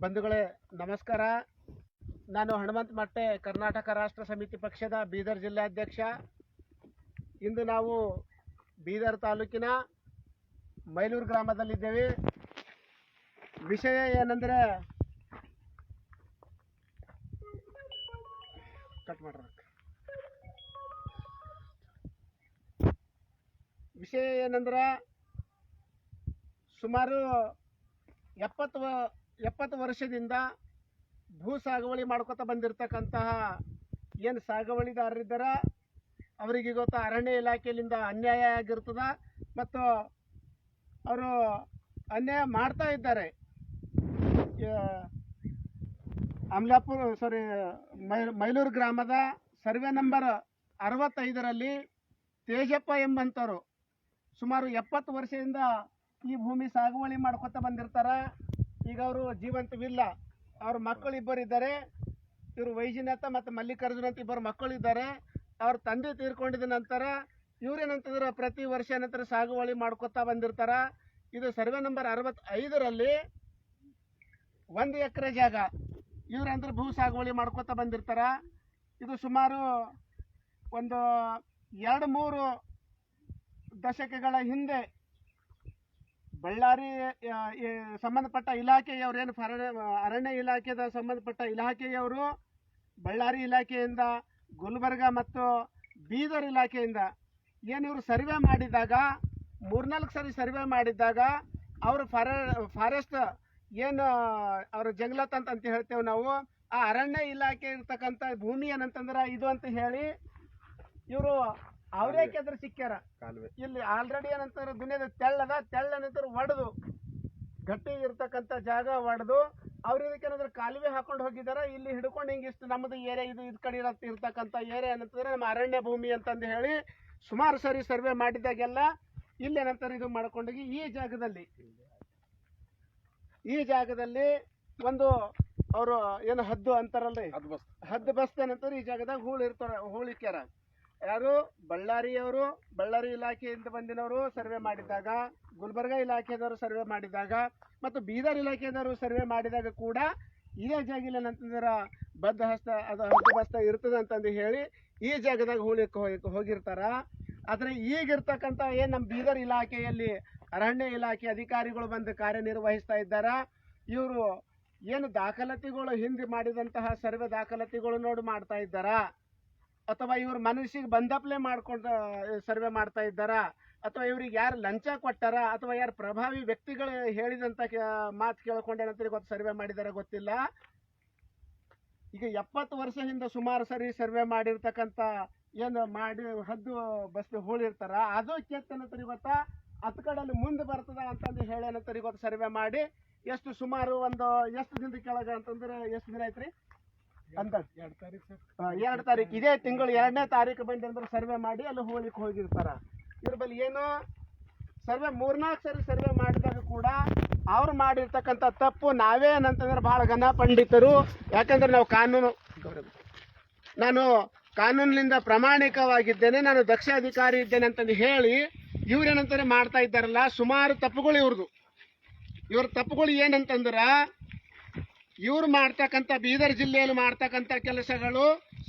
ಬಂಧುಗಳೇ ನಮಸ್ಕಾರ. ನಾನು ಹನುಮಂತ ಮಟ್ಟೆ, ಕರ್ನಾಟಕ ರಾಷ್ಟ್ರ ಸಮಿತಿ ಪಕ್ಷದ ಬೀದರ್ ಜಿಲ್ಲಾಧ್ಯಕ್ಷ. ಇಂದು ನಾವು ಬೀದರ್ ತಾಲೂಕಿನ ಮೈಲೂರು ಗ್ರಾಮದಲ್ಲಿದ್ದೇವೆ. ವಿಷಯ ಏನಂದರೆ ಸುಮಾರು 70 ವರ್ಷದಿಂದ ಭೂ ಸಾಗುವಳಿ ಮಾಡ್ಕೊತಾ ಬಂದಿರತಕ್ಕಂತಹ ಏನು ಸಾಗುವಳಿದಾರರಿದ್ದಾರೆ ಅವರಿಗೆ ಇವತ್ತು ಅರಣ್ಯ ಇಲಾಖೆಯಿಂದ ಅನ್ಯಾಯ ಆಗಿರ್ತದ ಮತ್ತು ಅವರು ಅನ್ಯಾಯ ಮಾಡ್ತಾ ಇದ್ದಾರೆ. ಮೈಲೂರು ಗ್ರಾಮದ ಸರ್ವೆ ನಂಬರ್ 65ರಲ್ಲಿ ತೇಜಪ್ಪ ಎಂಬಂತವರು ಸುಮಾರು 70 ವರ್ಷದಿಂದ ಈ ಭೂಮಿ ಸಾಗುವಳಿ ಮಾಡ್ಕೊತಾ ಬಂದಿರ್ತಾರ. ಈಗ ಅವರು ಜೀವಂತವಿಲ್ಲ. ಅವ್ರ ಮಕ್ಕಳು ಇಬ್ಬರು ಇದ್ದಾರೆ. ಇವರು ವೈಜನಾಥ ಮತ್ತು ಮಲ್ಲಿಕಾರ್ಜುನ ಅಂತ ಇಬ್ಬರು ಮಕ್ಕಳಿದ್ದಾರೆ. ಅವ್ರ ತಂದೆ ತೀರ್ಕೊಂಡಿದ ನಂತರ ಇವ್ರೇನಂತಂದ್ರೆ ಪ್ರತಿ ವರ್ಷ ನಂತರ ಸಾಗುವಳಿ ಮಾಡ್ಕೊತಾ ಬಂದಿರ್ತಾರ. ಇದು ಸರ್ವೆ ನಂಬರ್ 65ರಲ್ಲಿ 1 ಎಕರೆ ಜಾಗ ಇವ್ರಂದ್ರೆ ಭೂ ಸಾಗುವಳಿ ಮಾಡ್ಕೊತಾ ಬಂದಿರ್ತಾರ. ಇದು ಸುಮಾರು ಒಂದು 2-3 ದಶಕಗಳ ಹಿಂದೆ ಬಳ್ಳಾರಿ ಸಂಬಂಧಪಟ್ಟ ಇಲಾಖೆಯವರೇನು ಅರಣ್ಯ ಇಲಾಖೆದ ಸಂಬಂಧಪಟ್ಟ ಇಲಾಖೆಯವರು ಬಳ್ಳಾರಿ ಇಲಾಖೆಯಿಂದ ಗುಲ್ಬರ್ಗ ಮತ್ತು ಬೀದರ್ ಇಲಾಖೆಯಿಂದ ಏನು ಇವರು ಸರ್ವೆ ಮಾಡಿದಾಗ 3-4 ಸರಿ ಸರ್ವೆ ಮಾಡಿದಾಗ ಅವರು ಫಾರೆಸ್ಟ್ ಏನು ಅವ್ರ ಜಂಗಲತ್ ಅಂತ ಹೇಳ್ತೇವೆ ನಾವು, ಆ ಅರಣ್ಯ ಇಲಾಖೆ ಇರ್ತಕ್ಕಂಥ ಭೂಮಿ ಏನಂತಂದ್ರೆ ಇದು ಅಂತ ಹೇಳಿ ಇವರು ಅವರೇ ಕೆದ್ರ ಸಿಕ್ಕ್ಯಾರ. ಇಲ್ಲಿ ಆಲ್ರೆಡಿ ಏನಂತಾರೆ ದುನಿಯಾದ ತೆಳ್ಳ ನಂತರ ಒಡೆದು ಗಟ್ಟಿ ಇರ್ತಕ್ಕಂಥ ಜಾಗ ಒಡೆದು ಅವ್ರು ಇದಕ್ಕೇನಾದ್ರೆ ಕಾಲುವೆ ಹಾಕೊಂಡು ಹೋಗಿದ್ದಾರೆ. ಇಲ್ಲಿ ಹಿಡ್ಕೊಂಡು ಹಿಂಗಿಷ್ಟು ನಮ್ಮದು ಏರಿಯಾ ಇದು ಕಡೆ ಇರ್ತಕ್ಕಂಥ ಏರಿಯಾ ಏನಂತಂದ್ರೆ ನಮ್ಮ ಅರಣ್ಯ ಭೂಮಿ ಅಂತಂದು ಹೇಳಿ ಸುಮಾರು ಸರಿ ಸರ್ವೆ ಮಾಡಿದಾಗೆಲ್ಲ ಇಲ್ಲಿ ಏನಂತಾರೆ ಇದು ಮಾಡ್ಕೊಂಡೋಗಿ ಈ ಜಾಗದಲ್ಲಿ ಒಂದು ಅವರು ಏನು ಹದ್ದು ಅಂತಾರಲ್ರಿ, ಹದ್ದು ಬಸ್ತಿ ಏನಂತಾರೆ ಈ ಜಾಗದಾಗ ಹೂಳಿಕ್ಯಾರ. ಯಾರು ಬಳ್ಳಾರಿಯವರು, ಬಳ್ಳಾರಿ ಇಲಾಖೆಯಿಂದ ಬಂದಿನವರು ಸರ್ವೆ ಮಾಡಿದಾಗ, ಗುಲ್ಬರ್ಗ ಇಲಾಖೆದವರು ಸರ್ವೆ ಮಾಡಿದಾಗ ಮತ್ತು ಬೀದರ್ ಇಲಾಖೆದವರು ಸರ್ವೆ ಮಾಡಿದಾಗ ಕೂಡ ಇದೇ ಜಾಗಿಲ್ಲ ಏನಂತಂದ್ರೆ ಬದ್ಧ ಹಸ್ತ ಅದು ಹದ್ದು ಬಸ್ತ ಇರ್ತದೆ ಅಂತಂದು ಹೇಳಿ ಈ ಜಾಗದಾಗ ಹೂಳಿಕ್ಕೆ ಹೋಗಿರ್ತಾರ. ಆದರೆ ಈಗಿರ್ತಕ್ಕಂಥ ಏನು ನಮ್ಮ ಬೀದರ್ ಇಲಾಖೆಯಲ್ಲಿ ಅರಣ್ಯ ಇಲಾಖೆ ಅಧಿಕಾರಿಗಳು ಬಂದು ಕಾರ್ಯನಿರ್ವಹಿಸ್ತಾ ಇದ್ದಾರ. ಇವರು ಏನು ದಾಖಲಾತಿಗಳು ಹಿಂದೆ ಮಾಡಿದಂತಹ ಸರ್ವೆ ದಾಖಲಾತಿಗಳು ನೋಡಿ ಮಾಡ್ತಾ ಇದ್ದಾರ, ಅಥವಾ ಇವ್ರ ಮನಸ್ಸಿಗೆ ಬಂದಪ್ಲೆ ಮಾಡ್ಕೊಂಡು ಸರ್ವೆ ಮಾಡ್ತಾ ಇದ್ದಾರ, ಅಥವಾ ಇವ್ರಿಗೆ ಯಾರು ಲಂಚ ಕೊಟ್ಟಾರ, ಅಥವಾ ಯಾರು ಪ್ರಭಾವಿ ವ್ಯಕ್ತಿಗಳು ಹೇಳಿದಂಥ ಮಾತು ಕೇಳ್ಕೊಂಡೇನಂತ ಗೊತ್ತು ಸರ್ವೆ ಮಾಡಿದಾರ ಗೊತ್ತಿಲ್ಲ. ಈಗ 70 ವರ್ಷ ಹಿಂದೆ ಸುಮಾರು ಸರಿ ಸರ್ವೆ ಮಾಡಿರ್ತಕ್ಕಂಥ ಏನು ಮಾಡಿ ಹದ್ದು ಬಸ್ತಿ ಹೂಳಿರ್ತಾರ ಅದು ಕೆತ್ತನಂತರಿ ಗೊತ್ತಾ ಹತ್ತು ಕಡೆಯಲ್ಲಿ ಮುಂದೆ ಬರ್ತದ ಅಂತಂದು ಹೇಳೇನಂತರಿ ಗೊತ್ತು ಸರ್ವೆ ಮಾಡಿ ಎಷ್ಟು ಸುಮಾರು ಒಂದು ಎಷ್ಟು ದಿನದ ಕೆಳಗೆ ಅಂತಂದ್ರೆ ಎಷ್ಟು ದಿನ ಆಯ್ತು ರೀ ಅಂತ 2 ತಾರೀಕು ಇದೇ ತಿಂಗಳು 2ನೇ ತಾರೀಕು ಬಂದು ಅಂದ್ರೆ ಸರ್ವೆ ಮಾಡಿ ಅಲ್ಲಿ ಹೋಗ್ಲಿಕ್ಕೆ ಹೋಗಿರ್ತಾರ. ಇದ್ರ ಬಳಿ ಏನು ಸರ್ವೆ 3-4 ಸರಿ ಸರ್ವೆ ಮಾಡಿದಾಗ ಕೂಡ ಅವ್ರು ಮಾಡಿರ್ತಕ್ಕಂಥ ತಪ್ಪು ನಾವೇ ಏನಂತಂದ್ರೆ ಭಾಳ ಘನ ಪಂಡಿತರು. ಯಾಕಂದ್ರೆ ನಾನು ಕಾನೂನಿನಿಂದ ಪ್ರಾಮಾಣಿಕವಾಗಿದ್ದೇನೆ, ನಾನು ದಕ್ಷ ಅಧಿಕಾರಿ ಇದ್ದೇನೆ ಅಂತಂದು ಹೇಳಿ ಇವ್ರೇನಂತಾರೆ ಮಾಡ್ತಾ ಇದ್ದಾರಲ್ಲ ಸುಮಾರು ತಪ್ಪುಗಳು ಇವ್ರ ತಪ್ಪುಗಳು ಏನಂತಂದ್ರ ಇವ್ರು ಮಾಡ್ತಕ್ಕಂಥ ಬೀದರ್ ಜಿಲ್ಲೆಯಲ್ಲಿ ಮಾಡ್ತಕ್ಕಂಥ ಕೆಲಸಗಳು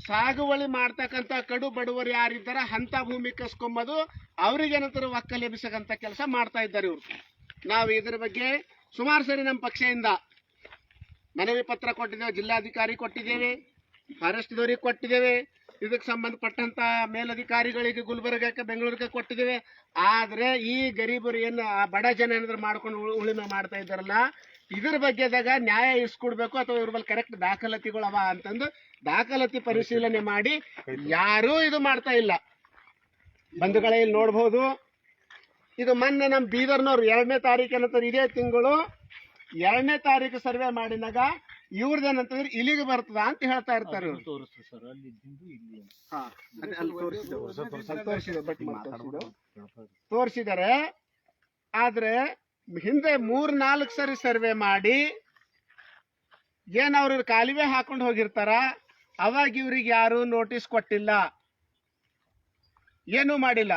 ಸಾಗುವಳಿ ಮಾಡ್ತಕ್ಕಂಥ ಕಡು ಬಡವರು ಯಾರಿದ್ದಾರೆ ಅಂಥ ಭೂಮಿ ಕಸ್ಕೊಂಬದು ಅವ್ರಿಗೇನಂತಾರೆ ಒಕ್ಕಲೆಬ್ಬಿಸಕ್ಕಂಥ ಕೆಲಸ ಮಾಡ್ತಾ ಇದ್ದಾರೆ ಇವರು. ನಾವು ಇದ್ರ ಬಗ್ಗೆ ಸುಮಾರು ಸರಿ ನಮ್ಮ ಪಕ್ಷದಿಂದ ಮನವಿ ಪತ್ರ ಕೊಟ್ಟಿದ್ದೇವೆ, ಜಿಲ್ಲಾಧಿಕಾರಿ ಕೊಟ್ಟಿದ್ದೇವೆ, ಫಾರೆಸ್ಟ್ದವ್ರಿಗೆ ಕೊಟ್ಟಿದ್ದೇವೆ, ಇದಕ್ಕೆ ಸಂಬಂಧಪಟ್ಟಂತ ಮೇಲಧಿಕಾರಿಗಳಿಗೆ ಗುಲ್ಬರ್ಗಕ್ಕೆ ಬೆಂಗಳೂರಿಗೆ ಕೊಟ್ಟಿದ್ದೇವೆ. ಆದ್ರೆ ಈ ಗರೀಬರು ಏನು ಬಡ ಜನ ಏನಾದ್ರು ಮಾಡ್ಕೊಂಡು ಉಳಿಮೆ ಮಾಡ್ತಾ ಇದ್ದಾರಲ್ಲ ಇದ್ರ ಬಗ್ಗೆದಾಗ ನ್ಯಾಯ ಇಸ್ಕೊಡ್ಬೇಕು, ಅಥವಾ ಇವ್ರ ಮೇಲೆ ಕರೆಕ್ಟ್ ದಾಖಲಾತಿಗಳು ಅವ ಅಂತಂದು ದಾಖಲಾತಿ ಪರಿಶೀಲನೆ ಮಾಡಿ ಯಾರೂ ಇದು ಮಾಡ್ತಾ ಇಲ್ಲ. ಬಂಧುಗಳೇ ಇಲ್ಲಿ ನೋಡ್ಬೋದು, ಇದು ಮೊನ್ನೆ ನಮ್ಮ ಬೀದರ್ನವ್ರು 2ನೇ ತಾರೀಕು ಏನಂತಾರೆ ಇದೇ ತಿಂಗಳು 2ನೇ ತಾರೀಕು ಸರ್ವೆ ಮಾಡಿದಾಗ ಇವ್ರದೇನಂತಂದ್ರೆ ಇಲ್ಲಿಗೆ ಬರ್ತದ ಅಂತ ಹೇಳ್ತಾ ಇರ್ತಾರೆ. ತೋರಿಸಿದ್ದಾರೆ. ಆದ್ರೆ ಹಿಂದೆ 3-4 ಸರಿ ಸರ್ವೆ ಮಾಡಿ ಏನವ್ರ ಕಾಲುವೆ ಹಾಕೊಂಡು ಹೋಗಿರ್ತಾರ, ಅವಾಗ ಇವ್ರಿಗೆ ಯಾರು ನೋಟಿಸ್ ಕೊಟ್ಟಿಲ್ಲ, ಏನೂ ಮಾಡಿಲ್ಲ.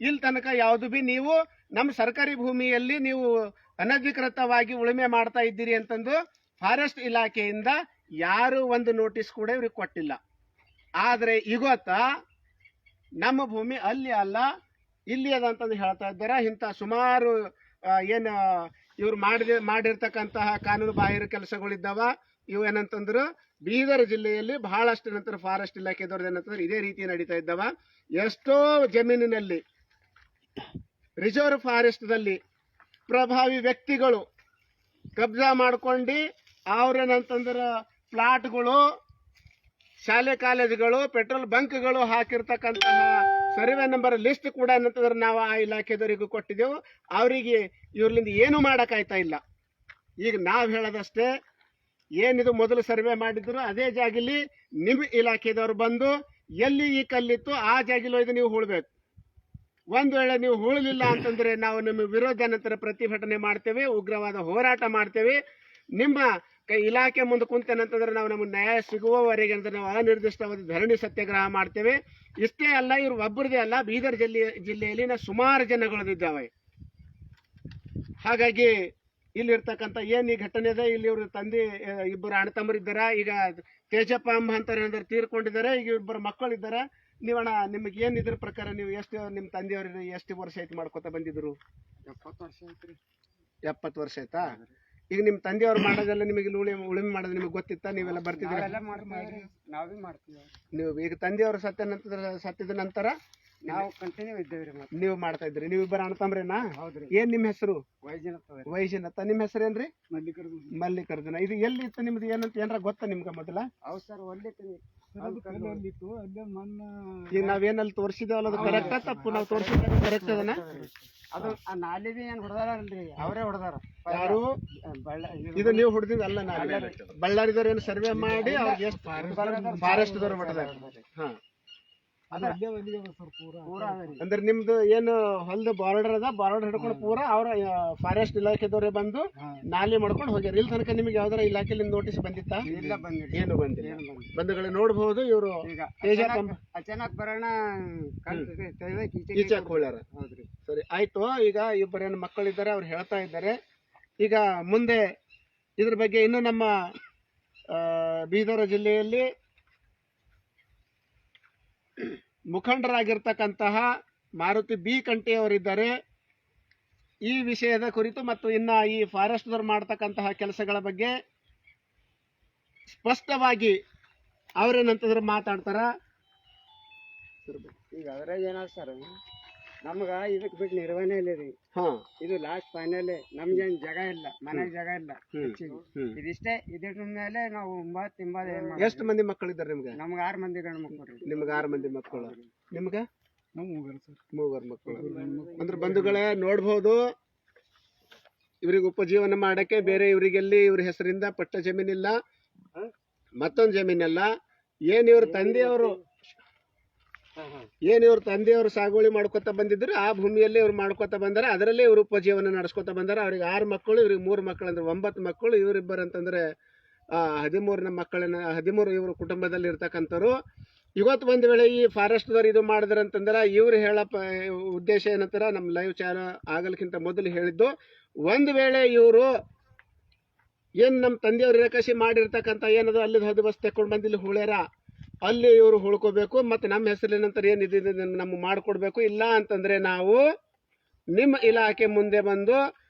ಇಲ್ಲಿ ತನಕ ಯಾವುದು ಬಿ ನೀವು ನಮ್ಮ ಸರ್ಕಾರಿ ಭೂಮಿಯಲ್ಲಿ ನೀವು ಅನಧಿಕೃತವಾಗಿ ಉಳುಮೆ ಮಾಡ್ತಾ ಇದ್ದೀರಿ ಅಂತಂದು ಫಾರೆಸ್ಟ್ ಇಲಾಖೆಯಿಂದ ಯಾರು ಒಂದು ನೋಟಿಸ್ ಕೂಡ ಇವ್ರಿಗೆ ಕೊಟ್ಟಿಲ್ಲ. ಆದರೆ ಇವತ್ತ ನಮ್ಮ ಭೂಮಿ ಅಲ್ಲಿ ಅಲ್ಲ ಇಲ್ಲಿ ಅದ ಅಂತಂದು ಹೇಳ್ತಾ ಇದ್ದಾರೆ. ಇಂಥ ಸುಮಾರು ಏನು ಇವ್ರು ಮಾಡಿರ್ತಕ್ಕಂತಹ ಕಾನೂನು ಬಾಹಿರ ಕೆಲಸಗಳಿದ್ದಾವ. ಇವು ಏನಂತಂದ್ರು ಬೀದರ್ ಜಿಲ್ಲೆಯಲ್ಲಿ ಬಹಳಷ್ಟು ನಂತರ ಫಾರೆಸ್ಟ್ ಇಲಾಖೆದವ್ರದ್ದು ಏನಂತಂದ್ರೆ ಇದೇ ರೀತಿ ನಡೀತಾ ಇದ್ದಾವ. ಎಷ್ಟೋ ಜಮೀನಿನಲ್ಲಿ ರಿಸರ್ವ್ ಫಾರೆಸ್ಟ್ದಲ್ಲಿ ಪ್ರಭಾವಿ ವ್ಯಕ್ತಿಗಳು ಕಬ್ಜಾ ಮಾಡ್ಕೊಂಡು ಅವ್ರೇನಂತಂದ್ರೆ ಪ್ಲಾಟ್ಗಳು, ಶಾಲೆ ಕಾಲೇಜುಗಳು, ಪೆಟ್ರೋಲ್ ಬಂಕ್ಗಳು ಹಾಕಿರ್ತಕ್ಕಂತಹ ಸರ್ವೆ ನಂಬರ್ ಲಿಸ್ಟ್ ಕೂಡ ಏನಂತಂದ್ರೆ ನಾವು ಆ ಇಲಾಖೆದವರಿಗೂ ಕೊಟ್ಟಿದ್ದೆವು. ಅವರಿಗೆ ಇವ್ರಲಿಂದ ಏನು ಮಾಡೋಕ್ಕಾಯ್ತಾ ಇಲ್ಲ. ಈಗ ನಾವು ಹೇಳೋದಷ್ಟೇ, ಏನಿದು ಮೊದಲು ಸರ್ವೆ ಮಾಡಿದ್ರು ಅದೇ ಜಾಗಿಲಿ ನಿಮ್ಮ ಇಲಾಖೆದವ್ರು ಬಂದು ಎಲ್ಲಿ ಈ ಕಲ್ಲಿತ್ತು ಆ ಜಾಗಿಲು ಇದು ನೀವು ಹೂಳ್ಬೇಕು. ಒಂದು ವೇಳೆ ನೀವು ಹೂಳಲಿಲ್ಲ ಅಂತಂದ್ರೆ ನಾವು ನಿಮ್ಮ ವಿರೋಧ ನಂತರ ಪ್ರತಿಭಟನೆ ಮಾಡ್ತೇವೆ, ಉಗ್ರವಾದ ಹೋರಾಟ ಮಾಡ್ತೇವೆ. ನಿಮ್ಮ ಇಲಾಖೆ ಮುಂದೆ ಕುಂತೇನಂತಂದ್ರೆ ನಾವು ನಮಗೆ ನ್ಯಾಯ ಸಿಗುವವರೆಗೆ ಅಂತ ನಾವು ಅನಿರ್ದಿಷ್ಟವಾದ ಧರಣಿ ಸತ್ಯಾಗ್ರಹ ಮಾಡ್ತೇವೆ. ಇಷ್ಟೇ ಅಲ್ಲ, ಇವ್ರು ಒಬ್ಬರದೇ ಅಲ್ಲ, ಬೀದರ್ ಜಿಲ್ಲೆಯಲ್ಲಿ ಸುಮಾರು ಜನಗಳಿದ್ದಾವೆ. ಹಾಗಾಗಿ ಇಲ್ಲಿರ್ತಕ್ಕಂಥ ಏನು ಈ ಘಟನೆ ಇದೆ, ಇಲ್ಲಿ ಇವ್ರ ತಂದೆ ಇಬ್ಬರು ಅಣ್ಣ ತಮ್ಮರಿದ್ದಾರ. ಈಗ ತೇಜಪ್ಪ ಅಂಬ ಅಂತಾರೆ ಅಂದ್ರೆ ತೀರ್ಕೊಂಡಿದ್ದಾರೆ. ಈಗ ಇಬ್ಬರು ಮಕ್ಕಳಿದ್ದಾರೆ. ನೀವಣ್ಣ ನಿಮಗೆ ಏನು ಇದ್ರ ಪ್ರಕಾರ ನೀವು ಎಷ್ಟು ನಿಮ್ಮ ತಂದೆಯವ್ರಿಗೆ ಎಷ್ಟು ವರ್ಷ ಆಯ್ತು ಮಾಡ್ಕೊತ ಬಂದಿದ್ರು? 70 ವರ್ಷ ಆಯ್ತು. 70 ವರ್ಷ ಆಯ್ತಾ? ಈಗ ನಿಮ್ಮ ತಂದೆಯವ್ರು ಮಾಡೋದೆಲ್ಲ ನಿಮಗೆ ಉಳುಮೆ ಮಾಡೋದು ನಿಮಗೆ ಗೊತ್ತಿತ್ತಾ? ನೀವೆಲ್ಲ ಬರ್ತಿದ್ದೀರ? ನಾವೇ ಮಾಡ್ತೀವಿ. ನೀವು ಈಗ ತಂದೆಯವರು ಸತ್ತಿದ ನಂತರ ನಾವು ಕಂಟಿನ್ಯೂ ಇದ್ದೇವೆ. ನೀವು ಮಾಡ್ತಾ ಇದ್ರಿ. ನೀವು ಇಬ್ಬರು ಅಣ್ಣ ತಮ್ಮರೇನಾ? ಹೌದ್ರಿ. ಏನ್ ನಿಮ್ಮ ಹೆಸರು? ವೈಜನತ್ತ. ನಿಮ್ಮ ಹೆಸರೇನ್ರಿ? ಮಲ್ಲಿಕಾರ್ಜುನ. ಮಲ್ಲಿಕಾರ್ಜುನ. ಇದು ಎಲ್ಲಿ ಇತ್ತು ನಿಮ್ದು ಏನಂತ ಏನಾರ ಗೊತ್ತಾ ನಿಮ್ಗೆ ಮೊದಲ? ಹೌದು ಸರ್, ಒಳ್ಳೆತ್ತು. ಅಲ್ಲೇ ಮಣ್ಣು ಈಗ ನಾವೇನಲ್ಲಿ ತೋರಿಸಿದೇವಲ್ಲ ಅದು ಕರೆಕ್ಟಾ ತಪ್ಪು? ನಾವು ತೋರಿಸಿದ ಕರೆಕ್ಟ್ ಅದನ್ನ? ಅದು ಆ ನಾಲಿಗೆ ಏನ್ ಹೊಡೆದಾರಲ್ರಿ, ಅವರೇ ಹೊಡೆದಾರ. ಯಾರು? ಇದು ನೀವು ಹೊಡೆದಿದ್ದು ಅಲ್ಲ. ನಾಳೆ ಬಳ್ಳಾರಿದವ್ರು ಏನು ಸರ್ವೆ ಮಾಡಿ ಅವ್ರಿಗೆ ಎಷ್ಟು ಫಾರೆಸ್ಟ್ ದವ್ರು ಹೊಡೆದಾರ. ಹಾ, ಅಂದ್ರೆ ನಿಮ್ದು ಏನು ಹೊಲದ ಬಾರ್ಡರ್ ಅದ, ಬಾರ್ಡರ್ ಹಿಡ್ಕೊಂಡು ಪೂರಾ ಅವ್ರ ಫಾರೆಸ್ಟ್ ಇಲಾಖೆದವ್ರೆ ಬಂದು ನಾಲಿ ಮಾಡ್ಕೊಂಡು ಹೋಗ್ಯಾರ. ಇಲ್ಲಿ ತನಕ ನಿಮ್ಗೆ ಯಾವ್ದಾರ ಇಲಾಖೆಯಲ್ಲಿ ನೋಟಿಸ್ ಬಂದಿತ್ತಾ? ಏನು ಬಂದಿಲ್ಲ. ಬಂಧುಗಳೇ ನೋಡ್ಬಹುದು, ಇವರು ಅಚಾನಕ್ ಬರೋಣ ಈಚಾಕ್ ಹೋಳ್ಯಾರ. ಸರಿ ಆಯ್ತು. ಈಗ ಇಬ್ಬರೇನು ಮಕ್ಕಳಿದ್ದಾರೆ, ಅವ್ರು ಹೇಳ್ತಾ ಇದ್ದಾರೆ. ಈಗ ಮುಂದೆ ಇದ್ರ ಬಗ್ಗೆ ಇನ್ನು ನಮ್ಮ ಬೀದರ್ ಜಿಲ್ಲೆಯಲ್ಲಿ ಮುಖಂಡರಾಗಿರ್ತಕ್ಕಂತಹ ಮಾರುತಿ ಬಿ ಕಂಠಿಯವರಿದ್ದಾರೆ. ಈ ವಿಷಯದ ಕುರಿತು ಮತ್ತು ಇನ್ನ ಈ ಫಾರೆಸ್ಟ್ ದವ್ರು ಮಾಡ್ತಕ್ಕಂತಹ ಕೆಲಸಗಳ ಬಗ್ಗೆ ಸ್ಪಷ್ಟವಾಗಿ ಅವ್ರೇನಂತಂದ್ರೆ ಮಾತಾಡ್ತಾರ. ಈಗ ಅದ್ರಾಗ ಏನಾಗ ಸರ್, ನಮ್ಗ ಇದಕ್ ಬಿಟ್ಟು ನಿರ್ವಹಣೆ ಇಲ್ಲ ರೀ. ಇದು ಲಾಸ್ಟ್ ಫೈನಲ್. ನಮ್ಗೇನ್ ಜಾಗ ಇಲ್ಲ, ಮನೆಗ್ ಜಾಗ ಇಲ್ಲ. ಇದಿಷ್ಟೇ. ಇದ್ರ ಮೇಲೆ ನಾವು ಎಷ್ಟು ಮಂದಿ ಮಕ್ಕಳಿದ್ದಾರೆ ನಿಮ್ಗೆ? ನಮ್ಗೆ 6 ಮಂದಿ ಗಂಡು ಮಕ್ಕಳು. ನಿಮ್ಗೆ 6 ಮಂದಿ ಮಕ್ಕಳು. ನಿಮ್ಗ 3 ಮಕ್ಕಳು. ಅಂದ್ರೆ ಬಂಧುಗಳೇ ನೋಡ್ಬಹುದು, ಇವ್ರಿಗೆ ಉಪಜೀವನ ಮಾಡಕ್ಕೆ ಬೇರೆ ಇವರಿಗೆಲ್ಲಿ ಇವ್ರ ಹೆಸರಿಂದ ಪಟ್ಟ ಜಮೀನಿಲ್ಲ, ಮತ್ತೊಂದು ಜಮೀನಿಲ್ಲ. ಏನ್ ಇವ್ರ ತಂದೆಯವರು ಸಾಗುವಳಿ ಮಾಡ್ಕೊತ ಬಂದಿದ್ರು ಆ ಭೂಮಿಯಲ್ಲಿ ಇವ್ರು ಮಾಡ್ಕೊತ ಬಂದಾರ. ಅದರಲ್ಲೇ ಇವ್ರು ಉಪಜೀವನ ನಡೆಸ್ಕೊತ ಬಂದಾರ. ಅವ್ರಿಗೆ 6 ಮಕ್ಕಳು, ಇವ್ರಿಗೆ 3 ಮಕ್ಕಳು, ಅಂದ್ರೆ 9 ಮಕ್ಕಳು. ಇವರಿಬ್ಬರು ಅಂತಂದ್ರೆ 13 ಇವ್ರ ಕುಟುಂಬದಲ್ಲಿ ಇರ್ತಕ್ಕಂಥವ್ರು. ಇವತ್ತು ಒಂದ್ ವೇಳೆ ಈ ಫಾರೆಸ್ಟ್ ದವ್ರು ಇದು ಮಾಡಿದ್ರಂತಂದ್ರೆ ಇವ್ರು ಹೇಳಪ್ಪ ಉದ್ದೇಶ ಏನಂತಾರ, ನಮ್ಮ ಲೈವ್ ಚಾನಲ್ ಆಗಲ್ಕಿಂತ ಮೊದಲು ಹೇಳಿದ್ದು, ಒಂದ್ ವೇಳೆ ಇವರು ಏನ್ ನಮ್ಮ ತಂದೆಯವ್ರು ರೇಖಾಸಿ ಮಾಡಿರ್ತಕ್ಕಂಥ ಏನದು ಅಲ್ಲಿ ಹದ್ದು ಬಸ್ ತೆಕ್ಕೊಂಡು ಬಂದಿಲ್ಲಿ ಹುಳ್ಯಾರ, ಅಲ್ಲಿ ಇವರು ಉಳ್ಕೋಬೇಕು. ಮತ್ತು ನಮ್ಮ ಹೆಸರಿನಂತರ ಏನಿದೆ ನಮ್ಮ ಮಾಡಿಕೊಡ್ಬೇಕು. ಇಲ್ಲ ಅಂತಂದ್ರೆ ನಾವು ನಿಮ್ಮ ಇಲಾಖೆ ಮುಂದೆ ಬಂದು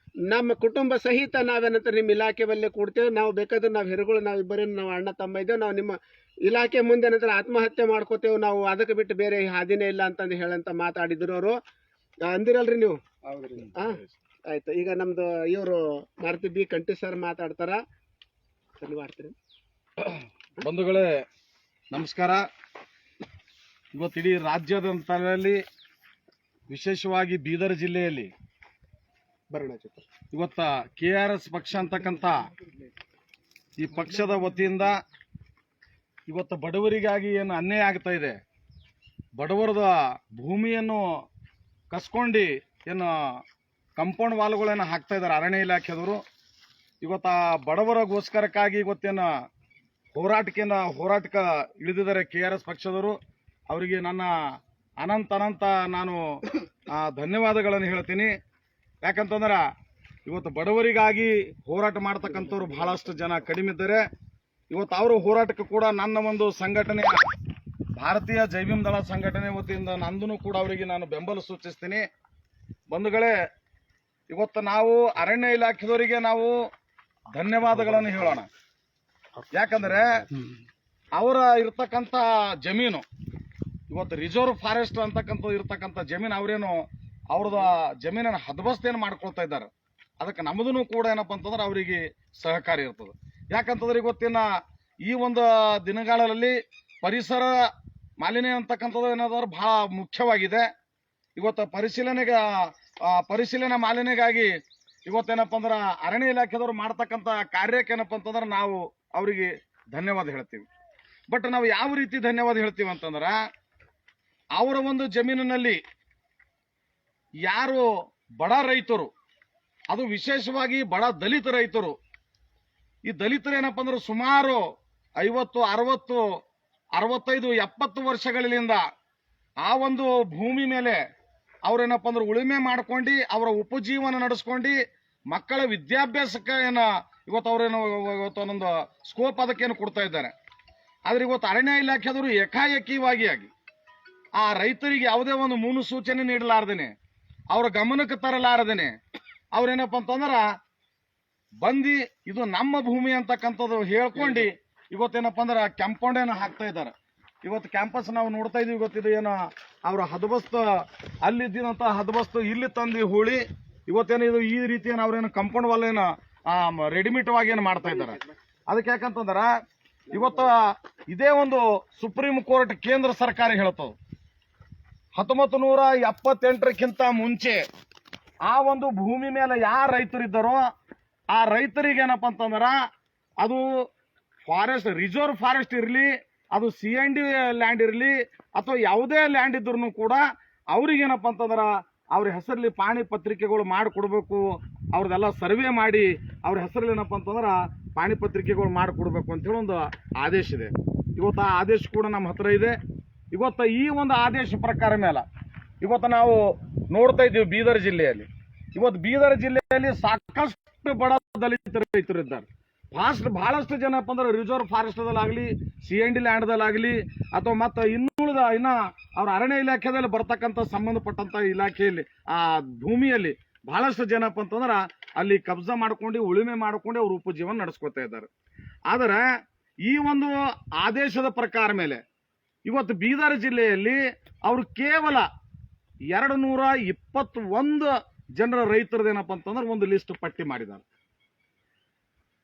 ನಮ್ಮ ಕುಟುಂಬ ಸಹಿತ ನಾವೇನಂತ ನಿಮ್ಮ ಇಲಾಖೆ ಬಲ್ಲೇ ಕೂಡ್ತೇವೆ. ನಾವು ಬೇಕಾದ್ರೆ ನಾವು ಹೆರುಗಳು, ನಾವು ಇಬ್ಬರೇನು ನಾವು ಅಣ್ಣ ತಮ್ಮ ಇದ್ದೇವೆ. ನಾವು ನಿಮ್ಮ ಇಲಾಖೆ ಮುಂದೆ ನಂತರ ಆತ್ಮಹತ್ಯೆ ಮಾಡ್ಕೋತೇವೆ. ನಾವು ಅದಕ್ಕೆ ಬಿಟ್ಟು ಬೇರೆ ಹಾದಿನೇ ಇಲ್ಲ ಅಂತಂದು ಹೇಳಂತ ಮಾತಾಡಿದ್ರು ಅವರು. ಅಂದಿರಲ್ರಿ ನೀವು? ಆಯ್ತು. ಈಗ ನಮ್ದು ಇವರು ಮಾರುತಿ ಬಿ ಕಂಠಿ ಸರ್ ಮಾತಾಡ್ತಾರ. ಮಾಡ್ತೀರಿ. ಬಂಧುಗಳೇ ನಮಸ್ಕಾರ. ಇವತ್ತು ಇಡೀ ರಾಜ್ಯದಂತರಲ್ಲಿ, ವಿಶೇಷವಾಗಿ ಬೀದರ್ ಜಿಲ್ಲೆಯಲ್ಲಿ ಇವತ್ತ KRS ಪಕ್ಷ ಅಂತಕ್ಕಂಥ ಈ ಪಕ್ಷದ ವತಿಯಿಂದ ಇವತ್ತು ಬಡವರಿಗಾಗಿ ಏನು ಅನ್ಯಾಯ ಆಗ್ತಾ ಇದೆ, ಬಡವರದ ಭೂಮಿಯನ್ನು ಕಸ್ಕೊಂಡು ಏನು ಕಂಪೌಂಡ್ ವಾಲ್ಗಳೇನು ಹಾಕ್ತಾ ಇದ್ದಾರೆ ಅರಣ್ಯ ಇಲಾಖೆದವರು. ಇವತ್ತು ಆ ಬಡವರಿಗೋಸ್ಕರಕ್ಕಾಗಿ ಇವತ್ತೇನು ಹೋರಾಟಕ್ಕೆ ಇಳಿದಿದ್ದಾರೆ KRS ಪಕ್ಷದವರು. ಅವರಿಗೆ ನನ್ನ ಅನಂತ ನಾನು ಧನ್ಯವಾದಗಳನ್ನು ಹೇಳ್ತೀನಿ. ಯಾಕಂತಂದ್ರೆ ಇವತ್ತು ಬಡವರಿಗಾಗಿ ಹೋರಾಟ ಮಾಡ್ತಕ್ಕಂಥವ್ರು ಬಹಳಷ್ಟು ಜನ ಕಡಿಮೆ ಇದ್ದಾರೆ. ಇವತ್ತು ಅವರ ಹೋರಾಟಕ್ಕೆ ಕೂಡ ನನ್ನ ಒಂದು ಸಂಘಟನೆಯ ಭಾರತೀಯ ಜೈಭೀಮ್ ದಳ ಸಂಘಟನೆ ವತಿಯಿಂದ ನಂದೂ ಕೂಡ ಅವರಿಗೆ ನಾನು ಬೆಂಬಲ ಸೂಚಿಸ್ತೀನಿ. ಬಂಧುಗಳೇ, ಇವತ್ತು ನಾವು ಅರಣ್ಯ ಇಲಾಖೆದವರಿಗೆ ನಾವು ಧನ್ಯವಾದಗಳನ್ನು ಹೇಳೋಣ. ಯಾಕಂದ್ರೆ ಅವರ ಇರ್ತಕ್ಕಂಥ ಜಮೀನು ಇವತ್ತು ರಿಸರ್ವ್ ಫಾರೆಸ್ಟ್ ಅಂತಕ್ಕಂಥ ಇರ್ತಕ್ಕಂಥ ಜಮೀನು ಅವರೇನು ಅವ್ರದ ಜಮೀನನ್ನು ಹದಬಸ್ತೇನು ಮಾಡ್ಕೊಳ್ತಾ ಇದ್ದಾರೆ. ಅದಕ್ಕೆ ನಮ್ಮದೂ ಕೂಡ ಏನಪ್ಪ ಅಂತಂದ್ರೆ ಅವರಿಗೆ ಸಹಕಾರಿ ಇರ್ತದೆ. ಯಾಕಂತಂದ್ರೆ ಇವತ್ತಿನ ಈ ಒಂದು ದಿನಗಳಲ್ಲಿ ಪರಿಸರ ಮಾಲಿನ್ಯ ಅಂತಕ್ಕಂಥದ್ದು ಏನಾದ್ರು ಬಹಳ ಮುಖ್ಯವಾಗಿದೆ. ಇವತ್ತು ಪರಿಶೀಲನೆ ಮಾಲಿನ್ಯಗಾಗಿ ಇವತ್ತೇನಪ್ಪ ಅಂದ್ರೆ ಅರಣ್ಯ ಇಲಾಖೆದವ್ರು ಮಾಡ್ತಕ್ಕಂಥ ಕಾರ್ಯಕ್ಕೆ ಏನಪ್ಪ ಅಂತಂದ್ರೆ ನಾವು ಅವರಿಗೆ ಧನ್ಯವಾದ ಹೇಳ್ತೀವಿ. ಬಟ್ ನಾವು ಯಾವ ರೀತಿ ಧನ್ಯವಾದ ಹೇಳ್ತೀವಿ ಅಂತಂದ್ರೆ, ಅವರ ಒಂದು ಜಮೀನಿನಲ್ಲಿ ಯಾರು ಬಡ ರೈತರು, ಅದು ವಿಶೇಷವಾಗಿ ಬಡ ದಲಿತ ರೈತರು, ಈ ದಲಿತರು ಏನಪ್ಪ ಅಂದ್ರೆ ಸುಮಾರು 50, 60, 65, 70 ವರ್ಷಗಳಿಂದ ಆ ಒಂದು ಭೂಮಿ ಮೇಲೆ ಅವ್ರೇನಪ್ಪ ಅಂದ್ರೆ ಉಳುಮೆ ಮಾಡ್ಕೊಂಡು ಅವರ ಉಪಜೀವನ ನಡೆಸ್ಕೊಂಡು ಮಕ್ಕಳ ವಿದ್ಯಾಭ್ಯಾಸಕ್ಕೆ ಇವತ್ತು ಅವ್ರೇನು ಇವತ್ತು ಒಂದೊಂದು ಸ್ಕೋಪ್ ಅದಕ್ಕೇನು ಕೊಡ್ತಾ ಇದ್ದಾರೆ. ಆದ್ರೆ ಇವತ್ತು ಅರಣ್ಯ ಇಲಾಖೆದವರು ಏಕಾಏಕಿಯಾಗಿ ಆ ರೈತರಿಗೆ ಯಾವುದೇ ಒಂದು ಮುನ್ಸೂಚನೆ ನೀಡಲಾರ್ದೇನೆ, ಅವ್ರ ಗಮನಕ್ಕೆ ತರಲಾರದೇನೆ ಅವ್ರೇನಪ್ಪ ಅಂತಂದ್ರ ಬಂದು ಇದು ನಮ್ಮ ಭೂಮಿ ಅಂತಕ್ಕಂಥದ್ದು ಹೇಳ್ಕೊಂಡು ಇವತ್ತೇನಪ್ಪ ಅಂದ್ರೆ ಕ್ಯಾಂಪೌಂಡೇನ ಹಾಕ್ತಾ ಇದ್ದಾರೆ. ಇವತ್ತು ಕ್ಯಾಂಪಸ್ ನಾವು ನೋಡ್ತಾ ಇದೀವಿ. ಇವತ್ತಿದು ಏನೋ ಅವ್ರ ಹದಬಸ್ತು ಅಲ್ಲಿದ್ದಂತ ಹದಬಸ್ತು ಇಲ್ಲಿ ತಂದು ಹೂಳಿ ಇವತ್ತೇನು ಇದು ಈ ರೀತಿ ಅವ್ರೇನು ಕಂಪೌಂಡ್ ವಾಲ್ ಏನು ರೆಡಿಮೇಡ್ ವಾಗಿ ಏನು ಮಾಡ್ತಾ ಇದ್ದಾರೆ. ಅದಕ್ಕೆ ಯಾಕಂತಂದ್ರ ಇವತ್ತು ಇದೇ ಒಂದು ಸುಪ್ರೀಂ ಕೋರ್ಟ್ ಕೇಂದ್ರ ಸರ್ಕಾರ ಹೇಳ್ತದೆ 1978ಕ್ಕಿಂತ ಮುಂಚೆ ಆ ಒಂದು ಭೂಮಿ ಮೇಲೆ ಯಾರು ರೈತರಿದ್ದಾರೋ ಆ ರೈತರಿಗೆ ಏನಪ್ಪ ಅಂತಂದ್ರ ಅದು ಫಾರೆಸ್ಟ್ ರಿಸರ್ವ್ ಫಾರೆಸ್ಟ್ ಇರಲಿ, ಅದು CND ಲ್ಯಾಂಡ್ ಇರಲಿ ಅಥವಾ ಯಾವುದೇ ಲ್ಯಾಂಡ್ ಇದ್ರೂ ಕೂಡ ಅವ್ರಿಗೇನಪ್ಪ ಅಂತಂದ್ರ ಅವ್ರ ಹೆಸರಲ್ಲಿ ಪಾಣಿ ಪತ್ರಿಕೆಗಳು ಮಾಡಿಕೊಡ್ಬೇಕು. ಅವ್ರದೆಲ್ಲ ಸರ್ವೆ ಮಾಡಿ ಅವ್ರ ಹೆಸರಲ್ಲಿ ಏನಪ್ಪ ಅಂತಂದ್ರ ಪಾಣಿ ಪತ್ರಿಕೆಗಳು ಮಾಡಿಕೊಡ್ಬೇಕು ಅಂತೇಳಿ ಒಂದು ಆದೇಶ ಇದೆ. ಇವತ್ತು ಆ ಆದೇಶ ಕೂಡ ನಮ್ಮ ಹತ್ರ ಇದೆ. ಇವತ್ತು ಈ ಒಂದು ಆದೇಶ ಪ್ರಕಾರ ಮೇಲೆ ಇವತ್ತು ನಾವು ನೋಡ್ತಾ ಇದ್ದೀವಿ ಬೀದರ್ ಜಿಲ್ಲೆಯಲ್ಲಿ. ಇವತ್ತು ಬೀದರ್ ಜಿಲ್ಲೆಯಲ್ಲಿ ಸಾಕಷ್ಟು ಬಡ ದಲಿತ ರೈತರು ಇದ್ದಾರೆ. ಬಹಳಷ್ಟು ಜನ ಅಂದ್ರೆ ರಿಸರ್ವ್ ಫಾರೆಸ್ಟ್ದಲ್ಲಾಗಲಿ, CND ಲ್ಯಾಂಡ್ದಲ್ಲಾಗಲಿ ಅಥವಾ ಮತ್ತೆ ಇನ್ನ ಅವ್ರ ಅರಣ್ಯ ಇಲಾಖೆದಲ್ಲಿ ಬರ್ತಕ್ಕಂಥ ಸಂಬಂಧಪಟ್ಟಂತ ಇಲಾಖೆಯಲ್ಲಿ ಆ ಭೂಮಿಯಲ್ಲಿ ಬಹಳಷ್ಟು ಜನ ಅಂತಂದ್ರ ಅಲ್ಲಿ ಕಬ್ಜಾ ಮಾಡ್ಕೊಂಡು ಉಳುಮೆ ಮಾಡ್ಕೊಂಡು ಅವ್ರ ಉಪಜೀವನ ನಡೆಸ್ಕೊತಾ ಇದ್ದಾರೆ. ಆದ್ರೆ ಈ ಒಂದು ಆದೇಶದ ಪ್ರಕಾರ ಮೇಲೆ ಇವತ್ತು ಬೀದರ್ ಜಿಲ್ಲೆಯಲ್ಲಿ ಅವರು ಕೇವಲ 221 ಜನರ ರೈತರದೇನಪ್ಪ ಅಂತಂದ್ರೆ ಒಂದು ಲಿಸ್ಟ್ ಪಟ್ಟಿ ಮಾಡಿದ್ದಾರೆ.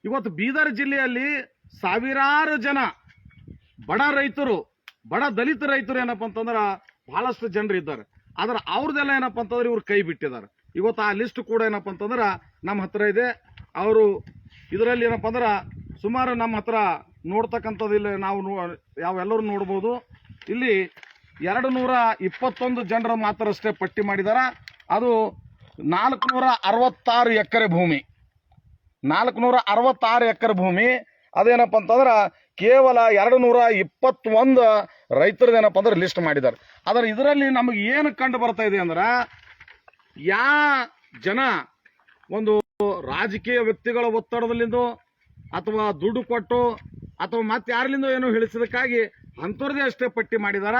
ಇವತ್ತು ಬೀದರ್ ಜಿಲ್ಲೆಯಲ್ಲಿ ಸಾವಿರಾರು ಜನ ಬಡ ರೈತರು, ಬಡ ದಲಿತ ರೈತರು ಏನಪ್ಪ ಅಂತಂದ್ರ ಬಹಳಷ್ಟು ಜನರು ಇದ್ದಾರೆ. ಆದ್ರೆ ಅವ್ರದೆಲ್ಲ ಏನಪ್ಪ ಅಂತಂದ್ರೆ ಇವ್ರು ಕೈ ಬಿಟ್ಟಿದ್ದಾರೆ. ಇವತ್ತು ಆ ಲಿಸ್ಟ್ ಕೂಡ ಏನಪ್ಪ ಅಂತಂದ್ರ ನಮ್ಮ ಹತ್ರ ಇದೆ. ಅವರು ಇದರಲ್ಲಿ ಏನಪ್ಪ ಅಂದ್ರ ಸುಮಾರು ನಮ್ಮ ಹತ್ರ ನೋಡ್ತಕ್ಕಂಥದ್ದು ಇಲ್ಲಿ ನಾವು ಯಾವೆಲ್ಲರೂ ನೋಡ್ಬೋದು. ಇಲ್ಲಿ 221 ಜನರ ಮಾತ್ರ ಅಷ್ಟೇ ಪಟ್ಟಿ ಮಾಡಿದಾರ. ಅದು 466 ಎಕರೆ ಭೂಮಿ, 466 ಎಕರೆ ಭೂಮಿ. ಅದೇನಪ್ಪ ಅಂತಂದ್ರ ಕೇವಲ 221 ರೈತರದೇನಪ್ಪ ಅಂದ್ರೆ ಲಿಸ್ಟ್ ಮಾಡಿದ್ದಾರೆ. ಆದ್ರೆ ಇದರಲ್ಲಿ ನಮಗೆ ಏನು ಕಂಡು ಬರ್ತಾ ಇದೆ ಅಂದ್ರೆ, ಯಾ ಜನ ಒಂದು ರಾಜಕೀಯ ವ್ಯಕ್ತಿಗಳ ಒತ್ತಡದಲ್ಲಿಂದ ಅಥವಾ ದುಡ್ಡು ಕೊಟ್ಟು ಅಥವಾ ಮತ್ತೆ ಯಾರಲಿಂದ ಏನೋ ಹೇಳಿಸೋದಕ್ಕಾಗಿ ಅಂಥವ್ರದೇ ಅಷ್ಟೇ ಪಟ್ಟಿ ಮಾಡಿದಾರ.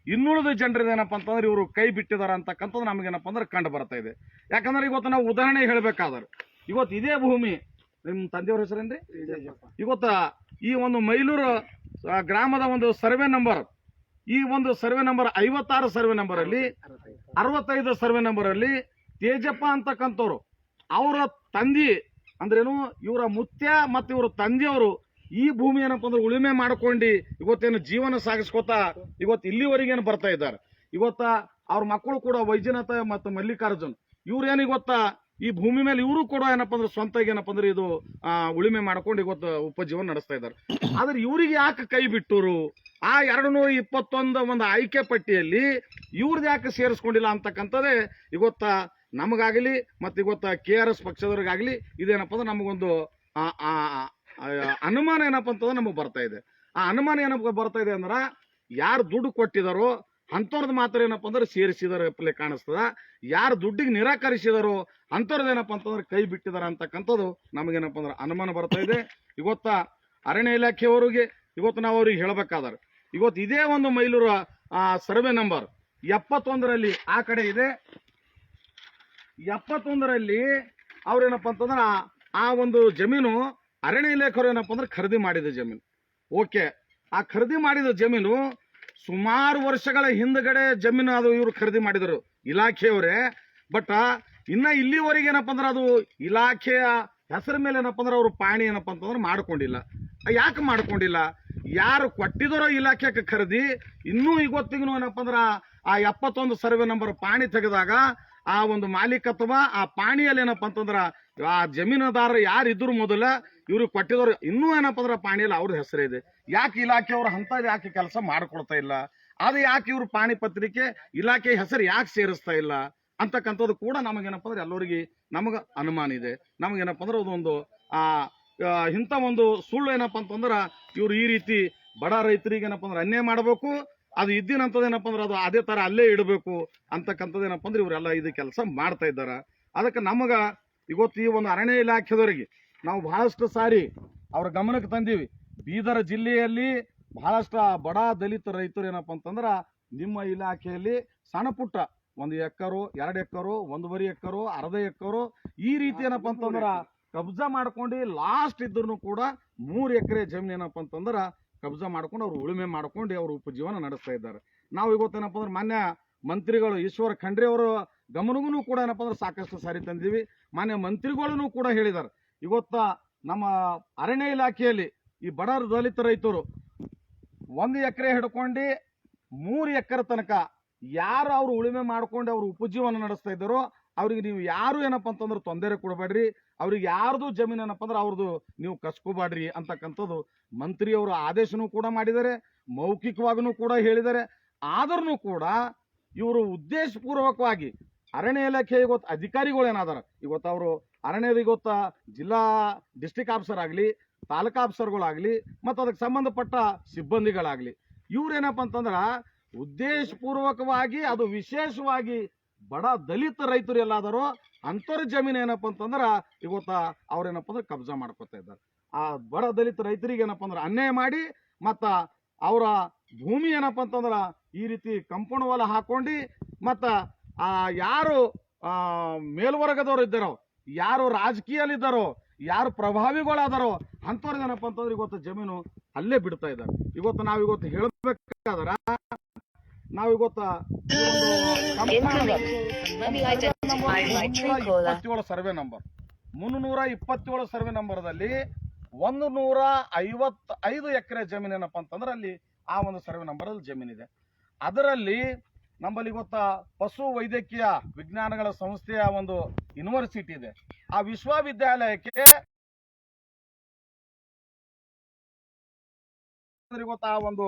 ಇನ್ನುಳಿದ ಜನರದೇನಪ್ಪ ಅಂತಂದ್ರೆ ಇವರು ಕೈ ಬಿಟ್ಟಿದಾರ ಅಂತಕ್ಕಂಥದ್ದು ನಮಗೇನಪ್ಪ ಅಂದ್ರೆ ಕಂಡು ಬರ್ತಾ ಇದೆ. ಯಾಕಂದ್ರೆ ಇವತ್ತು ನಾವು ಉದಾಹರಣೆ ಹೇಳ್ಬೇಕಾದ್ರೆ ಇವತ್ತು ಇದೇ ಭೂಮಿ, ನಿಮ್ಮ ತಂದೆಯವ್ರ ಹೆಸರೇನ್ರಿ? ಇವತ್ತ ಈ ಒಂದು ಮೈಲೂರು ಗ್ರಾಮದ ಒಂದು ಸರ್ವೆ ನಂಬರ್, ಈ ಒಂದು ಸರ್ವೆ ನಂಬರ್ 56 ಸರ್ವೆ ನಂಬರ್ ಅಲ್ಲಿ 65 ಸರ್ವೆ ನಂಬರ್ ಅಲ್ಲಿ ತೇಜಪ್ಪ ಅಂತಕ್ಕಂಥವ್ರು ಅವರ ತಂದಿ ಅಂದ್ರೇನು ಇವರ ಮುತ್ಯ ಮತ್ತು ಇವರ ತಂದೆಯವರು ಈ ಭೂಮಿ ಏನಪ್ಪ ಅಂದ್ರೆ ಉಳುಮೆ ಮಾಡ್ಕೊಂಡು ಇವತ್ತೇನು ಜೀವನ ಸಾಗಿಸ್ಕೋತಾ ಇವತ್ತು ಇಲ್ಲಿವರೆಗೇನು ಬರ್ತಾ ಇದ್ದಾರೆ. ಇವತ್ತ ಅವ್ರ ಮಕ್ಕಳು ಕೂಡ ವೈಜನಾಥ ಮತ್ತು ಮಲ್ಲಿಕಾರ್ಜುನ್ ಇವ್ರೇನು ಇವತ್ತ ಈ ಭೂಮಿ ಮೇಲೆ ಇವರು ಕೂಡ ಏನಪ್ಪ ಅಂದ್ರೆ ಸ್ವಂತ ಏನಪ್ಪ ಅಂದ್ರೆ ಇದು ಉಳುಮೆ ಮಾಡ್ಕೊಂಡು ಇವತ್ತು ಉಪಜೀವನ ನಡೆಸ್ತಾ ಇದ್ದಾರೆ. ಆದ್ರೆ ಇವ್ರಿಗೆ ಯಾಕೆ ಕೈ ಬಿಟ್ಟರು? ಆ 221 ಒಂದು ಆಯ್ಕೆ ಪಟ್ಟಿಯಲ್ಲಿ ಇವ್ರದ್ದು ಯಾಕೆ ಸೇರಿಸ್ಕೊಂಡಿಲ್ಲ ಅಂತಕ್ಕಂಥದ್ದೇ ಇವತ್ತ ನಮಗಾಗಲಿ ಮತ್ತು ಇವತ್ತ KRS ಪಕ್ಷದವ್ರಿಗಾಗಲಿ ಇದೇನಪ್ಪ ಅಂದ್ರೆ ನಮಗೊಂದು ಅನುಮಾನ ಏನಪ್ಪ ಅಂತಂದ್ರೆ ನಮಗೆ ಬರ್ತಾ ಇದೆ. ಆ ಅನುಮಾನ ಏನಪ್ಪ ಬರ್ತಾ ಇದೆ ಅಂದ್ರೆ, ಯಾರು ದುಡ್ಡು ಕೊಟ್ಟಿದಾರೋ ಅಂಥವ್ರದ್ದು ಮಾತ್ರ ಏನಪ್ಪ ಅಂದ್ರೆ ಸೇರಿಸಿದಾರಪ್ಲೆ ಕಾಣಿಸ್ತದ. ಯಾರು ದುಡ್ಡಿಗೆ ನಿರಾಕರಿಸಿದಾರೋ ಅಂಥವ್ರದ್ದು ಏನಪ್ಪ ಅಂತಂದ್ರೆ ಕೈ ಬಿಟ್ಟಿದಾರ ಅಂತಕ್ಕಂಥದ್ದು ನಮಗೇನಪ್ಪ ಅಂದ್ರೆ ಅನುಮಾನ ಬರ್ತಾ ಇದೆ. ಇವತ್ತ ಅರಣ್ಯ ಇಲಾಖೆಯವರಿಗೆ ಇವತ್ತು ನಾವು ಅವ್ರಿಗೆ ಹೇಳ್ಬೇಕಾದ್ರೆ ಇವತ್ತು ಇದೇ ಒಂದು ಮೈಲೂರು ಸರ್ವೆ ನಂಬರ್ 71ರಲ್ಲಿ ಆ ಕಡೆ ಇದೆ. 71ರಲ್ಲಿ ಅವ್ರೇನಪ್ಪ ಅಂತಂದ್ರೆ ಆ ಒಂದು ಜಮೀನು ಅರಣ್ಯ ಇಲಾಖೆಯವರು ಏನಪ್ಪ ಅಂದ್ರೆ ಖರೀದಿ ಮಾಡಿದ ಜಮೀನು. ಓಕೆ, ಆ ಖರೀದಿ ಮಾಡಿದ ಜಮೀನು ಸುಮಾರು ವರ್ಷಗಳ ಹಿಂದ್ಗಡೆ ಜಮೀನು ಅದು ಇವರು ಖರೀದಿ ಮಾಡಿದರು ಇಲಾಖೆಯವರೇ. ಬಟ್ ಇನ್ನ ಇಲ್ಲಿವರೆಗೆ ಏನಪ್ಪ ಅಂದ್ರೆ ಅದು ಇಲಾಖೆಯ ಹೆಸರ ಮೇಲೆ ಏನಪ್ಪ ಅಂದ್ರೆ ಅವರು ಪಾಣಿ ಏನಪ್ಪ ಅಂತಂದ್ರೆ ಮಾಡ್ಕೊಂಡಿಲ್ಲ. ಯಾಕೆ ಮಾಡ್ಕೊಂಡಿಲ್ಲ? ಯಾರು ಕೊಟ್ಟಿದಾರೋ ಇಲಾಖೆಗೆ ಖರೀದಿ ಇನ್ನೂ ಇವತ್ತಿಗೂ ಏನಪ್ಪ ಅಂದ್ರೆ ಆ 71 ಸರ್ವೆ ನಂಬರ್ ಪಾಣಿ ತೆಗೆದಾಗ ಆ ಒಂದು ಮಾಲೀಕತ್ವ ಆ ಪಾಣಿಯಲ್ಲಿ ಏನಪ್ಪ ಅಂತಂದ್ರ ಆ ಜಮೀನುದಾರ ಯಾರಿದ್ರು ಮೊದಲ ಇವ್ರಿಗೆ ಕೊಟ್ಟಿದವ್ರು ಇನ್ನೂ ಏನಪ್ಪ ಅಂದ್ರೆ ಪಾಣಿಯಲ್ಲಿ ಅವ್ರ ಹೆಸರೇ ಇದೆ. ಯಾಕೆ ಇಲಾಖೆಯವರು ಅಂತ ಯಾಕೆ ಕೆಲಸ ಮಾಡ್ಕೊಳ್ತಾ ಇಲ್ಲ? ಅದು ಯಾಕೆ ಇವ್ರು ಪಾಣಿ ಪತ್ರಿಕೆ ಇಲಾಖೆ ಹೆಸರು ಯಾಕೆ ಸೇರಿಸ್ತಾ ಇಲ್ಲ ಅಂತಕ್ಕಂಥದ್ದು ಕೂಡ ನಮಗೇನಪ್ಪ ಅಂದ್ರೆ ಎಲ್ಲರಿಗೆ ನಮಗ ಅನುಮಾನ ಇದೆ. ನಮಗೇನಪ್ಪ ಅಂದ್ರೆ ಅದೊಂದು ಇಂಥ ಒಂದು ಸುಳ್ಳು ಏನಪ್ಪ ಅಂತಂದ್ರ ಇವ್ರು ಈ ರೀತಿ ಬಡ ರೈತರಿಗೆ ಏನಪ್ಪ ಅಂದ್ರೆ ಅನ್ಯಾಯ ಮಾಡಬೇಕು, ಅದು ಇದ್ದಿನಂಥದ್ದು ಏನಪ್ಪ ಅಂದ್ರೆ ಅದು ಅದೇ ತರ ಅಲ್ಲೇ ಇಡಬೇಕು ಅಂತಕ್ಕಂಥದ್ದು ಏನಪ್ಪ ಅಂದ್ರೆ ಇವರೆಲ್ಲ ಇದು ಕೆಲಸ ಮಾಡ್ತಾ ಇದ್ದಾರೆ. ಅದಕ್ಕೆ ನಮಗ ಇವತ್ತು ಈ ಒಂದು ಅರಣ್ಯ ಇಲಾಖೆದವರಿಗೆ ನಾವು ಬಹಳಷ್ಟು ಸಾರಿ ಅವ್ರ ಗಮನಕ್ಕೆ ತಂದೀವಿ. ಬೀದರ್ ಜಿಲ್ಲೆಯಲ್ಲಿ ಬಹಳಷ್ಟು ಬಡ ದಲಿತ ರೈತರು ಏನಪ್ಪ ಅಂತಂದ್ರ ನಿಮ್ಮ ಇಲಾಖೆಯಲ್ಲಿ ಸಣ್ಣ ಪುಟ್ಟ 1 ಎಕರೆ 2 ಎಕರೆ 1.5 ಎಕರೆ ಅರ್ಧ ಎಕರೆ ಈ ರೀತಿ ಏನಪ್ಪ ಅಂತಂದ್ರ ಕಬ್ಜಾ ಮಾಡ್ಕೊಂಡು ಲಾಸ್ಟ್ ಇದ್ರು ಕೂಡ 3 ಎಕರೆ ಜಮೀನು ಏನಪ್ಪ ಅಂತಂದ್ರ ಕಬ್ಜಾ ಮಾಡ್ಕೊಂಡು ಅವ್ರು ಉಳುಮೆ ಮಾಡ್ಕೊಂಡು ಅವ್ರ ಉಪಜೀವನ ನಡೆಸ್ತಾ ಇದ್ದಾರೆ. ನಾವು ಇವತ್ತೇನಪ್ಪ ಅಂದ್ರೆ ಮಾನ್ಯ ಮಂತ್ರಿಗಳು ಈಶ್ವರ ಖಂಡ್ರೆ ಅವರ ಗಮನಗೂ ಕೂಡ ಏನಪ್ಪ ಅಂದ್ರೆ ಸಾಕಷ್ಟು ಸಾರಿ ತಂದೀವಿ. ಮಾನ್ಯ ಮಂತ್ರಿಗಳೂ ಕೂಡ ಹೇಳಿದ್ದಾರೆ ಇವತ್ತ ನಮ್ಮ ಅರಣ್ಯ ಇಲಾಖೆಯಲ್ಲಿ ಈ ಬಡ ದಲಿತ ರೈತರು 1 ಎಕರೆ ಹಿಡ್ಕೊಂಡು 3 ಎಕರೆ ತನಕ ಯಾರು ಅವ್ರು ಉಳುಮೆ ಮಾಡ್ಕೊಂಡು ಅವ್ರ ಉಪಜೀವನ ನಡೆಸ್ತಾ ಇದ್ದಾರೋ ಅವ್ರಿಗೆ ನೀವು ಯಾರು ಏನಪ್ಪ ಅಂತಂದ್ರೆ ತೊಂದರೆ ಕೊಡಬೇಡ್ರಿ, ಅವ್ರಿಗೆ ಯಾರ್ದು ಜಮೀನು ಏನಪ್ಪ ಅಂದ್ರೆ ಅವ್ರದ್ದು ನೀವು ಕಸ್ಕೋಬೇಡ್ರಿ ಅಂತಕ್ಕಂಥದ್ದು ಮಂತ್ರಿಯವರು ಆದೇಶನೂ ಕೂಡ ಮಾಡಿದ್ದಾರೆ, ಮೌಖಿಕವಾಗೂ ಕೂಡ ಹೇಳಿದ್ದಾರೆ. ಆದ್ರೂ ಕೂಡ ಇವರು ಉದ್ದೇಶಪೂರ್ವಕವಾಗಿ ಅರಣ್ಯ ಇಲಾಖೆ ಇವತ್ತು ಅಧಿಕಾರಿಗಳು ಏನಾದಾರ ಇವತ್ತು ಅವರು ಅರಣ್ಯದ ಇವತ್ತ ಜಿಲ್ಲಾ ಡಿಸ್ಟ್ರಿಕ್ಟ್ ಆಫೀಸರ್ ಆಗಲಿ ತಾಲೂಕಾ ಆಫೀಸರ್ಗಳಾಗ್ಲಿ ಮತ್ತು ಅದಕ್ಕೆ ಸಂಬಂಧಪಟ್ಟ ಸಿಬ್ಬಂದಿಗಳಾಗ್ಲಿ ಇವ್ರೇನಪ್ಪ ಅಂತಂದ್ರ ಉದ್ದೇಶಪೂರ್ವಕವಾಗಿ ಅದು ವಿಶೇಷವಾಗಿ ಬಡ ದಲಿತ ರೈತರು ಎಲ್ಲಾದರೂ ಅಂಥವ್ರ ಜಮೀನು ಏನಪ್ಪ ಅಂತಂದ್ರ ಇವತ್ತ ಅವ್ರೇನಪ್ಪ ಅಂದ್ರೆ ಕಬ್ಜಾ ಮಾಡ್ಕೊತಾ ಇದ್ದಾರೆ. ಆ ಬಡ ದಲಿತ ರೈತರಿಗೆ ಏನಪ್ಪ ಅಂದ್ರೆ ಅನ್ಯಾಯ ಮಾಡಿ ಮತ್ತ ಅವರ ಭೂಮಿ ಏನಪ್ಪ ಅಂತಂದ್ರ ಈ ರೀತಿ ಕಂಪೌಂಡ್ ವಾಲ್ ಹಾಕೊಂಡು ಮತ್ತ ಯಾರು ಮೇಲ್ವರ್ಗದವ್ರು ಇದ್ದಾರೋ ಯಾರು ರಾಜಕೀಯಲ್ಲಿದ್ದಾರೋ ಯಾರು ಪ್ರಭಾವಿಗಳಾದಾರೋ ಅಂಥವ್ರಿಗೆ ಏನಪ್ಪ ಅಂತಂದ್ರೆ ಇವತ್ತು ಜಮೀನು ಅಲ್ಲೇ ಬಿಡ್ತಾ ಇದ್ದಾರೆ. ಇವತ್ತು ನಾವಿವತ್ತು ಹೇಳ್ಬೇಕಾದ್ರ ನಾವಿವತ್ತು 327 ಸರ್ವೆ ನಂಬರ್ 327 ಸರ್ವೆ ನಂಬರ್ದಲ್ಲಿ 155 ಎಕರೆ ಜಮೀನು ಏನಪ್ಪ ಅಂತಂದ್ರೆ ಅಲ್ಲಿ ಆ ಒಂದು ಸರ್ವೆ ನಂಬರ್ ಅಲ್ಲಿ ಜಮೀನಿದೆ. ಅದರಲ್ಲಿ ನಮ್ಮಲ್ಲಿ ಇವತ್ತ ಪಶು ವೈದ್ಯಕೀಯ ವಿಜ್ಞಾನಗಳ ಸಂಸ್ಥೆಯ ಒಂದು ಯೂನಿವರ್ಸಿಟಿ ಇದೆ. ಆ ವಿಶ್ವವಿದ್ಯಾಲಯಕ್ಕೆ ಇವತ್ತು ಆ ಒಂದು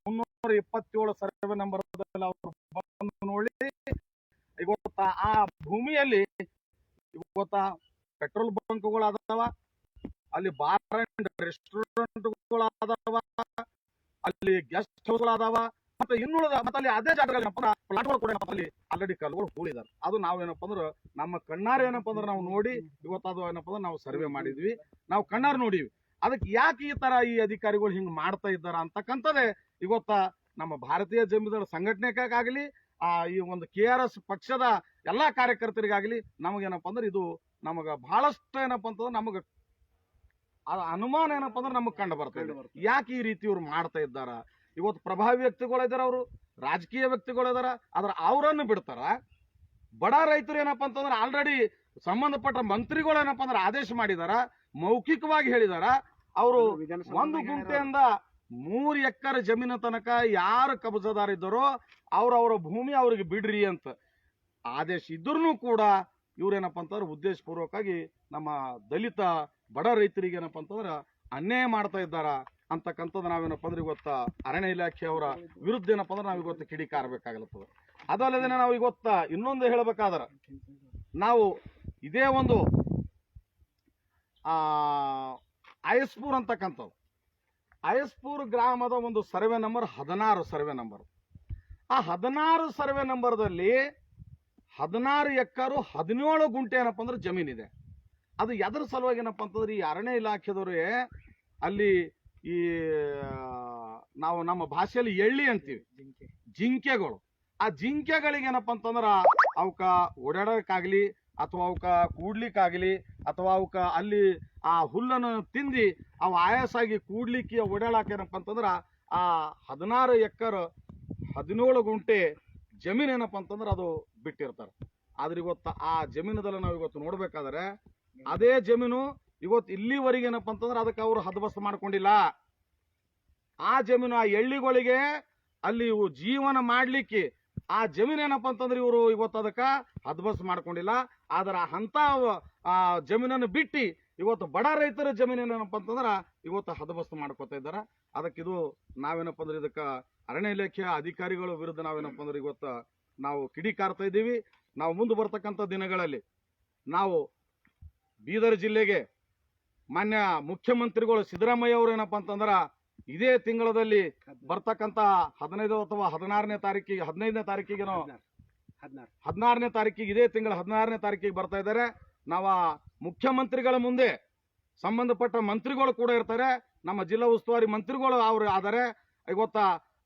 327 ಸರ್ವೆ ನಂಬರ್ ಅವರು ಬಂದು ನೋಡಿ ಇವತ್ತ ಆ ಭೂಮಿಯಲ್ಲಿ ಇವತ್ತ ಪೆಟ್ರೋಲ್ ಬಂಕ್ಗಳು ಅದಾವ, ಅಲ್ಲಿ ಬಾರ್ ಅಂಡ್ ರೆಸ್ಟೋರೆಂಟ್ಗಳು ಅದಾವ, ಅಲ್ಲಿ ಗೆಸ್ಟ್ ಹೌಸ್ಗಳು ಅದಾವ, ಮತ್ತೆ ಇನ್ನುಳಿದ ಮತ್ತೆ ಅಲ್ಲಿ ಅದೇ ಜಾಗದಲ್ಲಿ ಪ್ಲಾಟ್ಗಳು ಕೂಡ ಅಲ್ಲಿ ಆಲ್ರೆಡಿ ಕಲ್ಲುಗಳು ಹೂಳಿದಾರೆ. ಅದು ನಾವೇನಪ್ಪ ಅಂದ್ರೆ ನಮ್ಮ ಕಣ್ಣಾರೆ ಏನಪ್ಪ ಅಂದ್ರೆ ನಾವು ನೋಡಿ ಇವತ್ತು ಅದು ಏನಪ್ಪ ಅಂದ್ರೆ ನಾವು ಸರ್ವೆ ಮಾಡಿದ್ವಿ, ನಾವು ಕಣ್ಣಾರು ನೋಡಿವಿ. ಅದಕ್ಕೆ ಯಾಕೆ ಈ ತರ ಈ ಅಧಿಕಾರಿಗಳು ಹಿಂಗ್ ಮಾಡ್ತಾ ಇದ್ದಾರ ಅಂತಕ್ಕಂಥದ್ದೇ ಇವತ್ತ ನಮ್ಮ ಭಾರತೀಯ ಜಮೀನ್ದಾರ ಸಂಘಟನೆಗಾಗಲಿ ಈ ಒಂದು KRS ಪಕ್ಷದ ಎಲ್ಲಾ ಕಾರ್ಯಕರ್ತರಿಗಾಗಲಿ ನಮಗೇನಪ್ಪ ಅಂದ್ರೆ ಇದು ನಮಗ ಬಹಳಷ್ಟು ಏನಪ್ಪ ಅಂತಂದ್ರೆ ನಮಗ ಅನುಮಾನ ಏನಪ್ಪ ಅಂದ್ರೆ ನಮಗ್ ಕಂಡು ಬರ್ತದೆ. ಯಾಕೆ ಈ ರೀತಿ ಇವ್ರು ಮಾಡ್ತಾ ಇದ್ದಾರ? ಇವತ್ತು ಪ್ರಭಾವಿ ವ್ಯಕ್ತಿಗಳಿದಾರ, ಅವರು ರಾಜಕೀಯ ವ್ಯಕ್ತಿಗಳಿದಾರ, ಆದ್ರ ಅವರನ್ನು ಬಿಡ್ತಾರ. ಬಡ ರೈತರು ಏನಪ್ಪ ಅಂತಂದ್ರೆ ಆಲ್ರೆಡಿ ಸಂಬಂಧಪಟ್ಟ ಮಂತ್ರಿಗಳು ಏನಪ್ಪ ಅಂದ್ರೆ ಆದೇಶ ಮಾಡಿದಾರ, ಮೌಖಿಕವಾಗಿ ಹೇಳಿದಾರ. ಅವರು 1 ಗುಂಟೆಯಿಂದ 3 ಎಕರೆ ಜಮೀನು ತನಕ ಯಾರು ಕಬ್ಜಾದಾರ ಇದ್ದಾರೋ ಅವ್ರವ್ರ ಭೂಮಿ ಅವ್ರಿಗೆ ಬಿಡ್ರಿ ಅಂತ ಆದೇಶ ಇದ್ರೂ ಕೂಡ ಇವ್ರೇನಪ್ಪ ಅಂತಂದ್ರೆ ಉದ್ದೇಶಪೂರ್ವಕವಾಗಿ ನಮ್ಮ ದಲಿತ ಬಡ ರೈತರಿಗೆ ಏನಪ್ಪ ಅಂತಂದ್ರೆ ಅನ್ಯಾಯ ಮಾಡ್ತಾ ಇದ್ದಾರ ಅಂತಕ್ಕಂಥದ್ದು ನಾವೇನಪ್ಪ ಅಂದ್ರೆ ಇವತ್ತ ಅರಣ್ಯ ಇಲಾಖೆಯವರ ವಿರುದ್ಧ ಏನಪ್ಪ ಅಂದ್ರೆ ನಾವು ಇವತ್ತು ಕಿಡಿಕಾರಬೇಕಾಗಲತ್ತದ. ಅದಲ್ಲದೆ ನಾವು ಇವತ್ತ ಇನ್ನೊಂದು ಹೇಳಬೇಕಾದ್ರ ನಾವು ಇದೇ ಒಂದು ಅಯಸ್ಪುರ್ ಅಂತಕ್ಕಂಥದ್ದು ಅಯಸ್ಪುರ್ ಗ್ರಾಮದ ಒಂದು ಸರ್ವೆ ನಂಬರ್ 16 ಸರ್ವೆ ನಂಬರ್ ಆ 16 ಸರ್ವೆ ನಂಬರ್ದಲ್ಲಿ 16 ಎಕರೆ 17 ಗುಂಟೆ ಏನಪ್ಪ ಅಂದ್ರೆ ಜಮೀನಿದೆ. ಅದು ಎದ್ರ ಸಲುವಾಗಿ ಏನಪ್ಪ ಅಂತಂದ್ರೆ ಈ ಅರಣ್ಯ ಇಲಾಖೆದವ್ರಿಗೆ ಅಲ್ಲಿ ಈ ನಾವು ನಮ್ಮ ಭಾಷೆಯಲ್ಲಿ ಎಳ್ಳಿ ಅಂತೀವಿ, ಜಿಂಕೆಗಳು. ಆ ಜಿಂಕೆಗಳಿಗೆ ಏನಪ್ಪ ಅಂತಂದ್ರ ಅವಕ್ಕ ಓಡಾಡಕ್ಕಾಗ್ಲಿ ಅಥವಾ ಅವಕ್ಕ ಕೂಡ್ಲಿಕ್ಕಾಗ್ಲಿ ಅಥವಾ ಅವಕ್ಕ ಅಲ್ಲಿ ಆ ಹುಲ್ಲನ್ನು ತಿಂದಿ ಅವು ಆಯಾಸಾಗಿ ಕೂಡ್ಲಿಕ್ಕೆ ಓಡಾಡಕ್ಕೆ ಏನಪ್ಪ ಅಂತಂದ್ರ ಆ 16 ಎಕರೆ 17 ಗುಂಟೆ ಜಮೀನ್ ಏನಪ್ಪ ಅಂತಂದ್ರೆ ಅದು ಬಿಟ್ಟಿರ್ತಾರೆ. ಆದ್ರೆ ಇವತ್ತು ಆ ಜಮೀನದಲ್ಲ ನಾವು ಇವತ್ತು ನೋಡ್ಬೇಕಾದ್ರೆ ಅದೇ ಜಮೀನು ಇವತ್ತು ಇಲ್ಲಿವರೆಗೆ ಏನಪ್ಪ ಅಂತಂದ್ರೆ ಅದಕ್ಕೆ ಅವರು ಹದಬಸ್ತು ಮಾಡ್ಕೊಂಡಿಲ್ಲ. ಆ ಜಮೀನು ಆ ಎಳ್ಳಿಗಳಿಗೆ ಅಲ್ಲಿ ಇವು ಜೀವನ ಮಾಡ್ಲಿಕ್ಕೆ ಆ ಜಮೀನ್ ಏನಪ್ಪ ಅಂತಂದ್ರೆ ಇವರು ಇವತ್ತು ಅದಕ್ಕೆ ಹದಬಸ್ತು ಮಾಡ್ಕೊಂಡಿಲ್ಲ. ಆದ್ರೆ ಅಂತ ಆ ಜಮೀನನ್ನು ಬಿಟ್ಟು ಇವತ್ತು ಬಡ ರೈತರ ಜಮೀನೇನಪ್ಪ ಅಂತಂದ್ರ ಇವತ್ತು ಹದಬಸ್ತು ಮಾಡ್ಕೋತಾ ಇದ್ದಾರೆ. ಅದಕ್ಕಿದು ನಾವೇನಪ್ಪ ಅಂದ್ರೆ ಇದಕ್ಕೆ ಅರಣ್ಯ ಇಲಾಖೆಯ ಅಧಿಕಾರಿಗಳ ವಿರುದ್ಧ ನಾವೇನಪ್ಪ ಅಂದ್ರೆ ಇವತ್ತು ನಾವು ಕಿಡಿಕಾರ್ತಾ ಇದ್ದೀವಿ. ನಾವು ಮುಂದೆ ಬರ್ತಕ್ಕಂಥ ದಿನಗಳಲ್ಲಿ ನಾವು ಬೀದರ್ ಜಿಲ್ಲೆಗೆ ಮಾನ್ಯ ಮುಖ್ಯಮಂತ್ರಿಗಳು ಸಿದ್ದರಾಮಯ್ಯ ಅವರು ಏನಪ್ಪ ಅಂತಂದ್ರ ಇದೇ ತಿಂಗಳಲ್ಲಿ ಬರ್ತಕ್ಕಂಥ 15 ಅಥವಾ 16ನೇ ತಾರೀಕಿಗೆ 15ನೇ ತಾರೀಕಿಗೆ 16ನೇ ತಾರೀಕಿಗೆ ಇದೇ ತಿಂಗಳ 16ನೇ ತಾರೀಕಿಗೆ ಬರ್ತಾ ಇದ್ದಾರೆ. ನಾವು ಮುಖ್ಯಮಂತ್ರಿಗಳ ಮುಂದೆ ಸಂಬಂಧಪಟ್ಟ ಮಂತ್ರಿಗಳು ಕೂಡ ಇರ್ತಾರೆ, ನಮ್ಮ ಜಿಲ್ಲಾ ಉಸ್ತುವಾರಿ ಮಂತ್ರಿಗಳು ಅವರು ಆದರೆ ಇವತ್ತ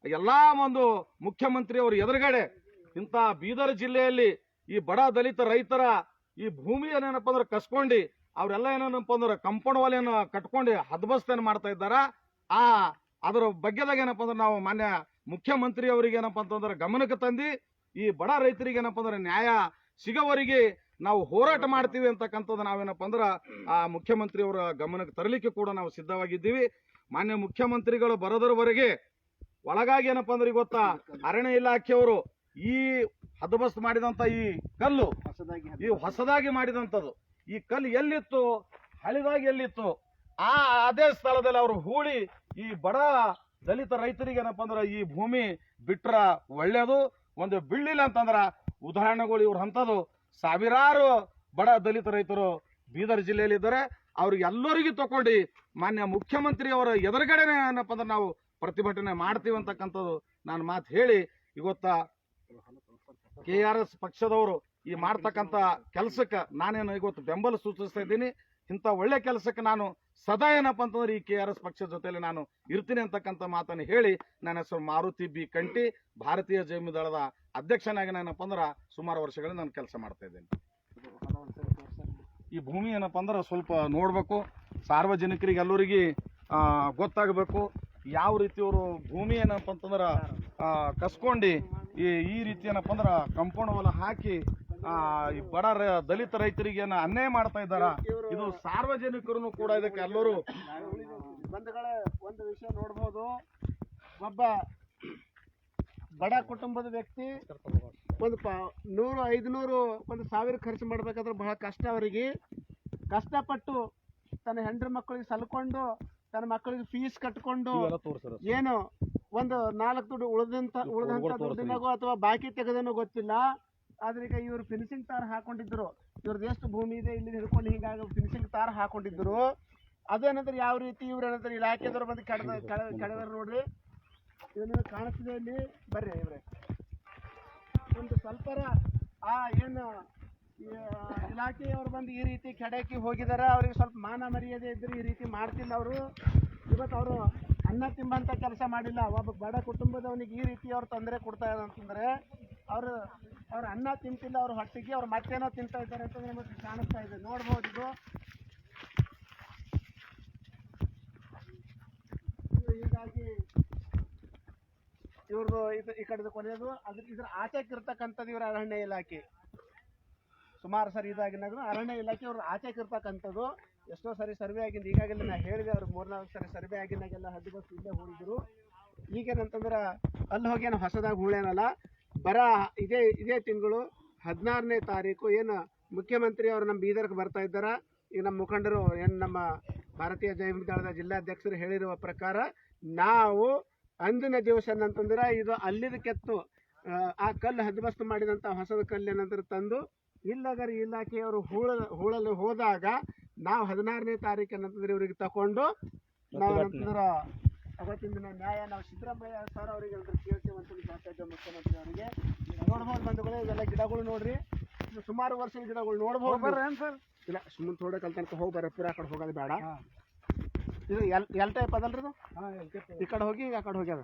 ಎಲ್ಲಾ ಒಂದು ಮುಖ್ಯಮಂತ್ರಿ ಅವರು ಎದುರುಗಡೆ ಇಂಥ ಬೀದರ್ ಜಿಲ್ಲೆಯಲ್ಲಿ ಈ ಬಡ ದಲಿತ ರೈತರ ಈ ಭೂಮಿಯನ್ನೇನಪ್ಪ ಅಂದ್ರೆ ಕಸ್ಕೊಂಡು ಅವರೆಲ್ಲ ಏನಪ್ಪ ಅಂದ್ರೆ ಕಂಪೌಂಡ್ ವಾಲಿಯನ್ನು ಕಟ್ಕೊಂಡು ಹದಬಸ್ತೇನೆ ಮಾಡ್ತಾ ಇದ್ದಾರ. ಅದರ ಬಗ್ಗೆದಾಗ ಏನಪ್ಪ ಅಂದ್ರೆ ನಾವು ಮಾನ್ಯ ಮುಖ್ಯಮಂತ್ರಿ ಅವರಿಗೆ ಏನಪ್ಪ ಅಂತಂದ್ರೆ ಗಮನಕ್ಕೆ ತಂದು ಈ ಬಡ ರೈತರಿಗೆ ಏನಪ್ಪ ಅಂದ್ರೆ ನ್ಯಾಯ ಸಿಗೋವರೆಗೆ ನಾವು ಹೋರಾಟ ಮಾಡ್ತೀವಿ ಅಂತಕ್ಕಂಥದ್ದು ನಾವೇನಪ್ಪ ಅಂದ್ರೆ ಆ ಮುಖ್ಯಮಂತ್ರಿ ಅವರ ಗಮನಕ್ಕೆ ತರಲಿಕ್ಕೆ ಕೂಡ ನಾವು ಸಿದ್ಧವಾಗಿದ್ದೀವಿ. ಮಾನ್ಯ ಮುಖ್ಯಮಂತ್ರಿಗಳು ಬರೋದರವರೆಗೆ ಒಳಗಾಗಿ ಏನಪ್ಪ ಅಂದ್ರೆ ಇವತ್ತ ಅರಣ್ಯ ಇಲಾಖೆಯವರು ಈ ಹದಬಸ್ತು ಮಾಡಿದಂತ ಈ ಕಲ್ಲು ಹೊಸದಾಗಿ ಮಾಡಿದಂಥದ್ದು ಈ ಕಲ್ಲು ಎಲ್ಲಿತ್ತು, ಹಳಿದಾಗಿ ಎಲ್ಲಿತ್ತು, ಅದೇ ಸ್ಥಳದಲ್ಲಿ ಅವರು ಹೂಳಿ ಈ ಬಡ ದಲಿತ ರೈತರಿಗೆ ಏನಪ್ಪ ಅಂದ್ರೆ ಈ ಭೂಮಿ ಬಿಟ್ರ ಒಳ್ಳೇದು. ಒಂದು ಬೀಳಿಲ್ಲ ಅಂತಂದ್ರ ಉದಾಹರಣೆಗಳು ಇವ್ರ ಅಂತದ್ದು ಸಾವಿರಾರು ಬಡ ದಲಿತ ರೈತರು ಬೀದರ್ ಜಿಲ್ಲೆಯಲ್ಲಿ ಇದ್ದಾರೆ. ಅವ್ರಿಗೆ ಎಲ್ಲರಿಗೂ ತಗೊಂಡು ಮಾನ್ಯ ಮುಖ್ಯಮಂತ್ರಿ ಅವರ ಎದುರುಗಡೆನೆ ಏನಪ್ಪ ಅಂದ್ರೆ ನಾವು ಪ್ರತಿಭಟನೆ ಮಾಡ್ತೀವಿ ಅಂತಕ್ಕಂಥದ್ದು ನಾನು ಮಾತು ಹೇಳಿ ಇವತ್ತ KRS ಪಕ್ಷದವರು ಈ ಮಾಡ್ತಕ್ಕಂಥ ಕೆಲಸಕ್ಕೆ ನಾನೇನು ಇವತ್ತು ಬೆಂಬಲ ಸೂಚಿಸ್ತಾ ಇದ್ದೀನಿ. ಇಂಥ ಒಳ್ಳೆ ಕೆಲಸಕ್ಕೆ ನಾನು ಸದಾ ಏನಪ್ಪ ಅಂತಂದ್ರೆ ಈ KRS ಪಕ್ಷದ ಜೊತೆಲಿ ನಾನು ಇರ್ತೀನಿ ಅಂತಕ್ಕಂಥ ಮಾತನ್ನು ಹೇಳಿ ನನ್ನ ಹೆಸರು ಮಾರುತಿ ಬಿ ಕಂಟಿ, ಭಾರತೀಯ ಜೈನ ದಳದ ಅಧ್ಯಕ್ಷನಾಗಿ ನಾನಪ್ಪ ಅಂದ್ರೆ ಸುಮಾರು ವರ್ಷಗಳಿಂದ ನಾನು ಕೆಲಸ ಮಾಡ್ತಾ ಇದ್ದೇನೆ. ಈ ಭೂಮಿ ಏನಪ್ಪ ಅಂದ್ರೆ ಸ್ವಲ್ಪ ನೋಡ್ಬೇಕು, ಸಾರ್ವಜನಿಕರಿಗೆ ಎಲ್ಲರಿಗೆ ಗೊತ್ತಾಗಬೇಕು ಯಾವ ರೀತಿ ಅವರು ಭೂಮಿ ಏನಪ್ಪ ಅಂತಂದ್ರೆ ಕಸ್ಕೊಂಡು ಈ ರೀತಿ ಏನಪ್ಪ ಅಂದ್ರೆ ಕಂಪೌಂಡ್ ವಾಲ್ ಹಾಕಿ ಈ ಬಡ ದಲಿತ ರೈತರಿಗೆ ಅನ್ಯಾಯ ಮಾಡ್ತಾ ಇದ್ದಾರ. ಇದು ಸಾರ್ವಜನಿಕರು ಕೂಡ ಇದಕ್ಕೆ ಎಲ್ಲರೂ ಬಂಧುಗಳ ಒಂದು ವಿಷಯ ನೋಡ್ಬೋದು. ಒಬ್ಬ ಬಡ ಕುಟುಂಬದ ವ್ಯಕ್ತಿ ಒಂದು 100-500 1,000 ಖರ್ಚು ಮಾಡ್ಬೇಕಾದ್ರೆ ಬಹಳ ಕಷ್ಟ. ಅವರಿಗೆ ಕಷ್ಟಪಟ್ಟು ತನ್ನ ಹೆಂಡ್ರ ಮಕ್ಕಳಿಗೆ ಸಲ್ಕೊಂಡು ತನ್ನ ಮಕ್ಕಳಿಗೆ ಫೀಸ್ ಕಟ್ಕೊಂಡು ಏನು ಒಂದು 4 ದುಡ್ಡು ಉಳಿದಂತ ದುಡ್ಡಿನಾಗೋ ಅಥವಾ ಬಾಕಿ ತೆಗೆದನೋ ಗೊತ್ತಿಲ್ಲ. ಆದ್ರೆ ಈಗ ಇವರು ಫಿನಿಶಿಂಗ್ ತಾರ್ ಹಾಕೊಂಡಿದ್ರು, ಇವ್ರದ್ದು ಎಷ್ಟು ಭೂಮಿ ಇದೆ ಇಲ್ಲಿ ಹಿಡ್ಕೊಂಡು ಹೀಗಾಗಿ ಫಿನಿಶಿಂಗ್ ತಾರ್ ಹಾಕೊಂಡಿದ್ರು. ಅದೇನಂದ್ರೆ ಯಾವ ರೀತಿ ಇವ್ರು ಏನಂದ್ರೆ ಇಲಾಖೆದವ್ರು ಬಂದು ಕೆಡವರು ನೋಡ್ರಿ, ಇದು ನಿಮಗೆ ಕಾಣಿಸ್ತಿದೆ ಇಲ್ಲಿ ಬರ್ರಿ ಇವ್ರೆ. ಒಂದು ಸ್ವಲ್ಪರ ಏನು ಇಲಾಖೆಯವರು ಬಂದು ಈ ರೀತಿ ಕೆಡಕಿ ಹೋಗಿದಾರ. ಅವ್ರಿಗೆ ಸ್ವಲ್ಪ ಮಾನ ಮರ್ಯಾದೆ ಇದ್ರೆ ಈ ರೀತಿ ಮಾಡ್ತಿಲ್ಲ ಅವರು. ಇವತ್ತು ಅವರು ಅನ್ನ ತಿಂಬಂತ ಕೆಲಸ ಮಾಡಿಲ್ಲ. ಒಬ್ಬ ಬಡ ಕುಟುಂಬದವನಿಗೆ ಈ ರೀತಿ ಅವ್ರು ತೊಂದರೆ ಕೊಡ್ತಾ ಇದ್ದಾರೆ ಅಂತಂದ್ರೆ ಅವ್ರು ಅನ್ನ ತಿಂತಿಲ್ಲ, ಅವ್ರ ಹೊಟ್ಟಿಗೆ ಅವ್ರು ಮತ್ತೇನೋ ತಿಂತಾ ಇದ್ದಾರೆ ಅಂತ ನಮಗೆ ಕಾಣಿಸ್ತಾ ಇದೆ. ನೋಡ್ಬೋದು ಇದು ಹೀಗಾಗಿ ಇವ್ರದ್ದು ಈ ಕಡೆದು ಕೊನೆಯದು ಇದ್ರ ಆಚೆಗಿರ್ತಕ್ಕಂಥದ್ದು ಇವ್ರ ಅರಣ್ಯ ಇಲಾಖೆ ಸುಮಾರು ಸರಿ ಇದಾಗಿನಾಗ ಅರಣ್ಯ ಇಲಾಖೆ ಅವ್ರ ಆಚೆಗಿರ್ತಕ್ಕಂಥದ್ದು ಎಷ್ಟೋ ಸರಿ ಸರ್ವೆ ಆಗಿದ್ದು. ಈಗಾಗಲೇ ನಾ ಹೇಳಿದೆ ಅವ್ರು 3-4 ಸರಿ ಸರ್ವೆ ಆಗಿನಾಗೆಲ್ಲ ಹದ್ದುಬಸ್ತು ಇಲ್ಲೇ ಹೂಡಿದ್ರು. ಈಗೇನಂತಂದ್ರೆ ಅಲ್ಲಿ ಹೋಗೇನು ಹೊಸದಾಗಿ ಹೂಳೇನಲ್ಲ, ಇದೇ ತಿಂಗಳು 16ನೇ ತಾರೀಕು ಏನು ಮುಖ್ಯಮಂತ್ರಿ ಅವರು ನಮ್ಮ ಬೀದರ್ಗೆ ಬರ್ತಾ ಇದ್ದಾರೆ. ಈಗ ನಮ್ಮ ಮುಖಂಡರು ಏನು ನಮ್ಮ ಭಾರತೀಯ ಜೈನ ದಳದ ಜಿಲ್ಲಾಧ್ಯಕ್ಷರು ಹೇಳಿರುವ ಪ್ರಕಾರ ನಾವು ಅಂದಿನ ದಿವಸ ಏನಂತಂದ್ರೆ ಇದು ಅಲ್ಲಿದ ಕೆತ್ತು ಆ ಕಲ್ಲು ಹದ್ದುಬಸ್ತು ಮಾಡಿದಂಥ ಹೊಸದ ಕಲ್ಲು ಏನಂದ್ರೆ ತಂದು ಇಲ್ಲಗರ ಇಲಾಖೆಯವರು ಹೂಳಲು ಹೋದಾಗ ನಾವು 16ನೇ ತಾರೀಕು ಏನಂತಂದ್ರೆ ಇವ್ರಿಗೆ ತಕೊಂಡು ನಾವು ಏನಂತಂದ್ರೆ ಅವತ್ತಿನ ದಿನ ನ್ಯಾಯ ನಾವು ಸಿದ್ದರಾಮಯ್ಯ ಸರ್ ಅವರಿಗೆ ಕೇಳ್ತೇವೆ ಅಂತ ಮಾತಾಡ್ತೇವೆ ಮುಖ್ಯಮಂತ್ರಿ ಅವರಿಗೆ. ನೋಡ್ಬೋದು ಬಂಧುಗಳೇ, ಇವೆಲ್ಲ ಗಿಡಗಳು ನೋಡ್ರಿ, ಇದು ಸುಮಾರು ವರ್ಷದ ಗಿಡಗಳು ನೋಡ್ಬೋದು. ಸರ್ ಇಲ್ಲ ಸುಮ್ಮನೆ ಥೋಡೆ ಕಲ್ ತನಕ ಹೋಗಿ ಬರ್ರಿ, ಪೂರ ಆ ಕಡೆ ಹೋಗೋದು ಬೇಡ. ಇದು ಎಲ್ ಟೈಪ್ ಅದಲ್ರಿ ಇದು, ಈ ಕಡೆ ಹೋಗಿ ಆ ಕಡೆ ಹೋಗ್ಯದ.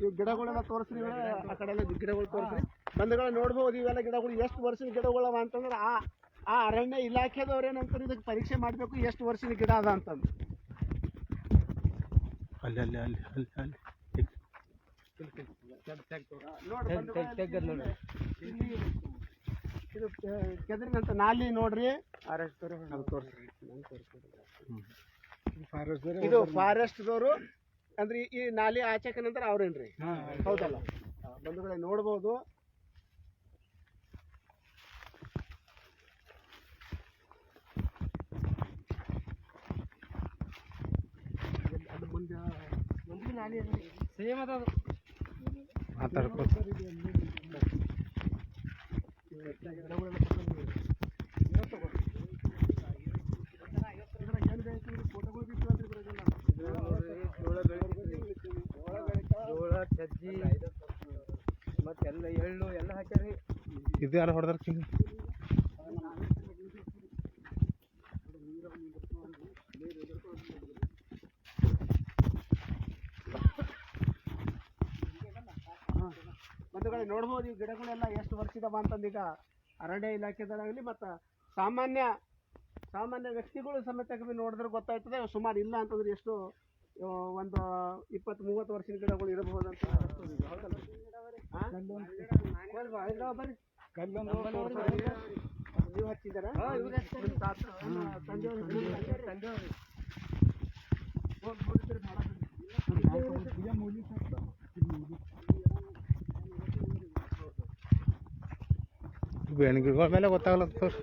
ಇವು ಗಿಡಗಳೆಲ್ಲ ತೋರಿಸ್ರಿ, ಆ ಕಡೆ ಎಲ್ಲ ಗಿಡಗಳು ತೋರಿಸ್ರಿ ಬಂಧುಗಳು. ನೋಡ್ಬೋದು ಇವೆಲ್ಲ ಗಿಡಗಳು ಎಷ್ಟು ವರ್ಷದ ಗಿಡಗಳವ ಅಂತಂದ್ರೆ ಆ ಅರಣ್ಯ ಇಲಾಖೆದವ್ರು ಏನಂತಾರೆ ಇದಕ್ಕೆ ಪರೀಕ್ಷೆ ಮಾಡಬೇಕು ಎಷ್ಟು ವರ್ಷದ ಗಿಡ ಅದ ಅಂತಂದು. ಅಲ್ಲಿ ಅಲ್ಲಿ ಅಲ್ಲಿ ಅಲ್ಲಿ ಅಲ್ಲಿ ನೋಡಿ ಇದು ಕೆದರಿನಂತ ನಾಲಿ ನೋಡ್ರಿ, ಇದು ಫಾರೆಸ್ಟ್ದವರು ಅಂದ್ರೆ ಈ ನಾಲಿ ಆಚೆಕ ನಂತರ ಅವ್ರೇನ್ರಿ, ಹೌದಲ್ಲ ಬಂಧುಗಳೇ ನೋಡ್ಬೋದು. ಸೇಮ್ ಅದ ಜೋಳ ಸಜ್ಜಿ ಮತ್ತೆಲ್ಲ ಎಳ್ಳು ಎಲ್ಲ ಹಾಕ್ಯಾರಿ. ಇದು ಯಾರು ಹೊಡೆದಾರ ಕಿಂಗ್ ಬಂಧುಗಳೇ ನೋಡ್ಬೋದು ಈ ಗಿಡಗಳೆಲ್ಲ ಎಷ್ಟು ವರ್ಷದವ ಅಂತಂದು. ಈಗ ಅರಣ್ಯ ಇಲಾಖೆದಾಗಲಿ ಮತ್ತು ಸಾಮಾನ್ಯ ವ್ಯಕ್ತಿಗಳು ಸಮೇತ ನೋಡಿದ್ರೆ ಗೊತ್ತಾಯ್ತದೆ. ಸುಮಾರು ಇಲ್ಲ ಅಂತಂದ್ರೆ ಎಷ್ಟು ಒಂದು 20-30 ವರ್ಷದ ಗಿಡಗಳು ಇರಬಹುದು ಅಂತ ನೀವು ಹಚ್ಚಿದಾರ ಬೆಣಗಿಗಳ ಮೇಲೆ ಗೊತ್ತಾಗಲ್ಲ ಸರ್.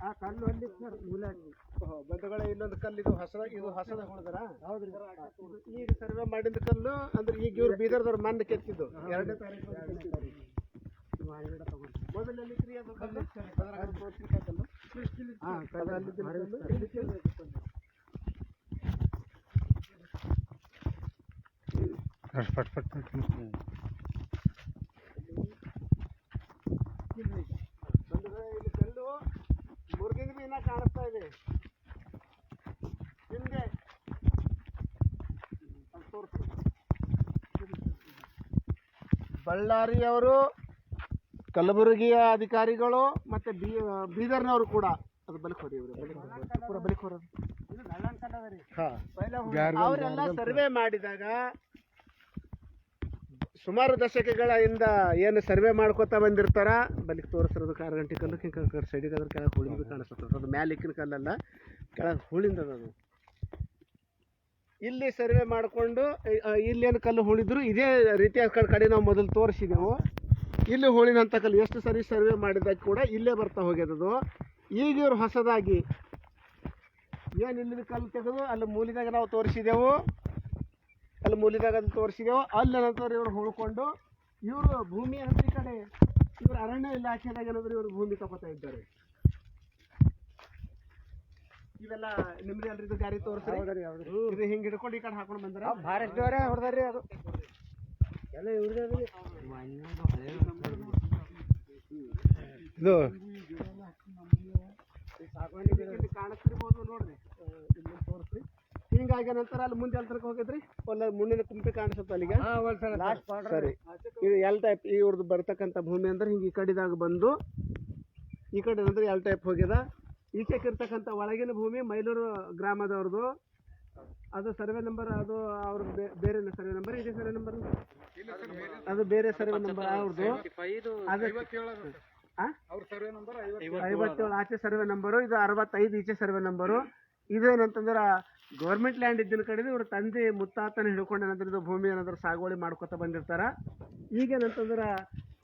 ಆ ಕಲ್ಲು ಅಲ್ಲಿ ಸರ್ ಮೂಲಾಗಿ ಬಂಧುಗಳೇ ಇನ್ನೊಂದು ಕಲ್ಲು ಇದು ಹೊಸದ ಹೊಡೆದಾರ. ಹೌದ್ರಿ, ಈಗ ಸರ್ವೆ ಮಾಡಿದ ಕಲ್ಲು ಅಂದ್ರೆ ಈಗ ಇವ್ರು ಬೀದರ್ದವ್ರು ಮಣ್ಣು ಕೆತ್ತಿದ್ದು 2ನೇ ತಾರೀಕು ಮೊದಲಲ್ಲಿ ಪಟ್ ಪಟ್ ಇಲ್ಲಿ ಕಲ್ಲು ಮುರುಗಿನ ಮೀನ ಕಾಣಿಸ್ತಾ ಇದೆ ನಿಮ್ಗೆ. ಬಳ್ಳಾರಿಯವರು, ಕಲಬುರಗಿಯ ಅಧಿಕಾರಿಗಳು ಮತ್ತೆ ಬೀದರ್ನವರು ಕೂಡ ಅದು ಬಲಿಕೋರಿ ಪೂರ ಬಲಿಕೋರು ಅವರೆಲ್ಲ ಸರ್ವೆ ಮಾಡಿದಾಗ ಸುಮಾರು ದಶಕಗಳಿಂದ ಏನು ಸರ್ವೆ ಮಾಡ್ಕೋತಾ ಬಂದಿರ್ತಾರ. ಬಲಿಕ್ ತೋರಿಸಿರೋದು 6 ಗಂಟೆ ಕಲ್ಲು ಸೈಡಿಗೆ ಅದ್ರ ಕೆಳಗೆ ಹುಳಿದು ಕಾಣಿಸ್ತದೆ. ಅದು ಮ್ಯಾಲಿಕ್ಕಿನ ಕಲ್ಲಲ್ಲ, ಕೆಳಗೆ ಹುಳಿಂದದ ಅದು. ಇಲ್ಲಿ ಸರ್ವೆ ಮಾಡಿಕೊಂಡು ಇಲ್ಲೇನು ಕಲ್ಲು ಹುಳಿದ್ರು ಇದೇ ರೀತಿ ಆ ಕಡೆ ನಾವು ಮೊದಲು ತೋರಿಸಿದೆವು. ಇಲ್ಲಿ ಹುಳಿನಂಥ ಕಲ್ಲು ಎಷ್ಟು ಸರಿ ಸರ್ವೆ ಮಾಡಿದಾಗ ಕೂಡ ಇಲ್ಲೇ ಬರ್ತಾ ಹೋಗ್ಯದದು. ಈಗ ಇವ್ರು ಹೊಸದಾಗಿ ಏನು ಇಲ್ಲಿನ ಕಲ್ಲು ತೆಗೆದು ಅಲ್ಲಿ ಮೂಲಿದಾಗ ನಾವು ತೋರಿಸಿದೆವು, ಅಲ್ಲಿ ನಂತರ ಇವರು ಉಳ್ಕೊಂಡು ಇವರು ಭೂಮಿ ಅಂತ ಈ ಕಡೆ ಇವರು ಅರಣ್ಯ ಇಲಾಖೆದಾಗ ಏನಾದ್ರು ಇವರು ಭೂಮಿ ತಗೋತಾ ಇದ್ದಾರೆ. ಇವೆಲ್ಲ ನಿಮ್ದು ಅಲ್ರಿ ಇದು ಗಾಡಿ ತೋರಿಸ್ರಿ, ಇದು ಹಿಂಗೆ ಹಿಡ್ಕೊಂಡು ಈ ಕಡೆ ಹಾಕೊಂಡು ಬಂದ್ರೆ ಫಾರೆಸ್ಟ್ದವರೇ ಹೊಡೆದಾರ್ರಿ ಅದು ಎಲ್ಲ ಇವ್ರದೇ. ಇದು ಇಲ್ಲಿ ಕಾಣಿಸ್ತಿರ್ಬೋದು ನೋಡ್ರಿ, ಇಲ್ಲಿ ತೋರಿಸ್ರಿ. ಹಿಂಗಾಗಿ ನಂತರ ಅಲ್ಲಿ ಮುಂದೆ ಎಲ್ ತನಕ ಹೋಗಿದ್ರಿ, ಒಂದು ಮುಳ್ಳಿನ ಕುಂಪಿ ಕಾಣಿಸುತ್ತೆ ಅಲ್ಲಿಗೆ. ಸರಿ, ಇದು ಎಲ್ ಟೈಪ್ ಇವ್ರದ್ದು ಬರ್ತಕ್ಕಂಥ ಭೂಮಿ ಅಂದ್ರೆ ಹಿಂಗೆ ಈ ಕಡೆದಾಗ ಬಂದು ಈ ಕಡೆ ಅಂದ್ರೆ ಎಲ್ ಟೈಪ್ ಹೋಗ್ಯದ. ಈಚೆಗೆ ಇರ್ತಕ್ಕಂಥ ಒಳಗಿನ ಭೂಮಿ ಮೈಲೂರು ಗ್ರಾಮದವ್ರದ್ದು. ಅದು ಸರ್ವೆ ನಂಬರ್, ಅದು ಅವ್ರದ್ದು ಬೇರೆ ಸರ್ವೆ ನಂಬರ್, ಇದೇ ಸರ್ವೆ ನಂಬರ್, ಅದು ಬೇರೆ ಸರ್ವೆ ನಂಬರ್ ಅವ್ರದ್ದು. ಅದು 57 ಆಚೆ ಸರ್ವೆ ನಂಬರು, ಇದು 65 ಈಚೆ ಸರ್ವೆ ನಂಬರು. ಇದೇನಂತಂದ್ರೆ ಗೌರ್ಮೆಂಟ್ ಲ್ಯಾಂಡ್ ಇದ್ದಿನ ಕಡೆ ಇವ್ರ ತಂದೆ ಮುತ್ತಾತನ ಹಿಡ್ಕೊಂಡು ಏನಂದ್ರೆ ಇದು ಭೂಮಿ ಏನಾದ್ರು ಸಾಗುವಳಿ ಮಾಡ್ಕೊತ ಬಂದಿರ್ತಾರ. ಈಗೇನಂತಂದ್ರೆ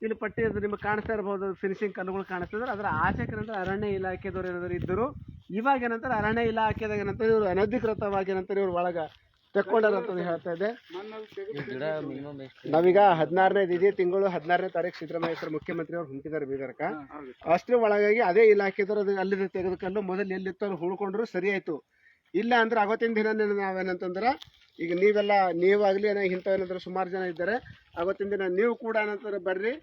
ಇಲ್ಲಿ ಪಟ್ಟಿ ಅದು ನಿಮ್ಗೆ ಕಾಣಿಸ್ತಾ ಇರ್ಬೋದು, ಫಿನಿಶಿಂಗ್ ಕಲ್ಲುಗಳು ಕಾಣಿಸ್ತಂದ್ರೆ ಅದರ ಆಚೆಗೆ ಏನಂದ್ರೆ ಅರಣ್ಯ ಇಲಾಖೆದವ್ರು ಏನಾದ್ರು ಇದ್ದರು. ಇವಾಗ ಏನಂತಾರೆ ಅರಣ್ಯ ಇಲಾಖೆದಾಗ ಏನಂತಾರೆ ಇವ್ರು ಅನಧಿಕೃತವಾಗಿ ಏನಂತಾರೆ ಇವ್ರು ಒಳಗೆ ತೆಕ್ಕೊಂಡಾರಂತ ಹೇಳ್ತಾ ಇದೆ. ನಾವೀಗ 16ನೇ ಇದೇ ತಿಂಗಳು 16ನೇ ತಾರೀಕು ಸಿದ್ದರಾಮಯ್ಯ ಸರ್ ಮುಖ್ಯಮಂತ್ರಿ ಅವ್ರು ಹುಂಕಿದ್ದಾರೆ ಬೀದರ್ಕ. ಅಷ್ಟೇ ಒಳಗಾಗಿ ಅದೇ ಇಲಾಖೆದವ್ರು ಅದು ಅಲ್ಲಿಂದ ತೆಗೆದುಕೊಂಡು ಮೊದಲು ಎಲ್ಲಿತ್ತು ಅಲ್ಲಿ ಉಳ್ಕೊಂಡ್ರು ಸರಿ ಆಯ್ತು. ಇಲ್ಲ ಅಂದ್ರೆ ಅವತ್ತಿನ ದಿನ ನಾವೇನಂತಂದ್ರೆ ಈಗ ನೀವಾಗಲಿ ಇಂಥವೇನಂದ್ರೆ ಸುಮಾರು ಜನ ಇದ್ದಾರೆ. ಅವತ್ತಿನ ದಿನ ನೀವು ಕೂಡ ಏನಂತಾರೆ ಬರ್ರಿ,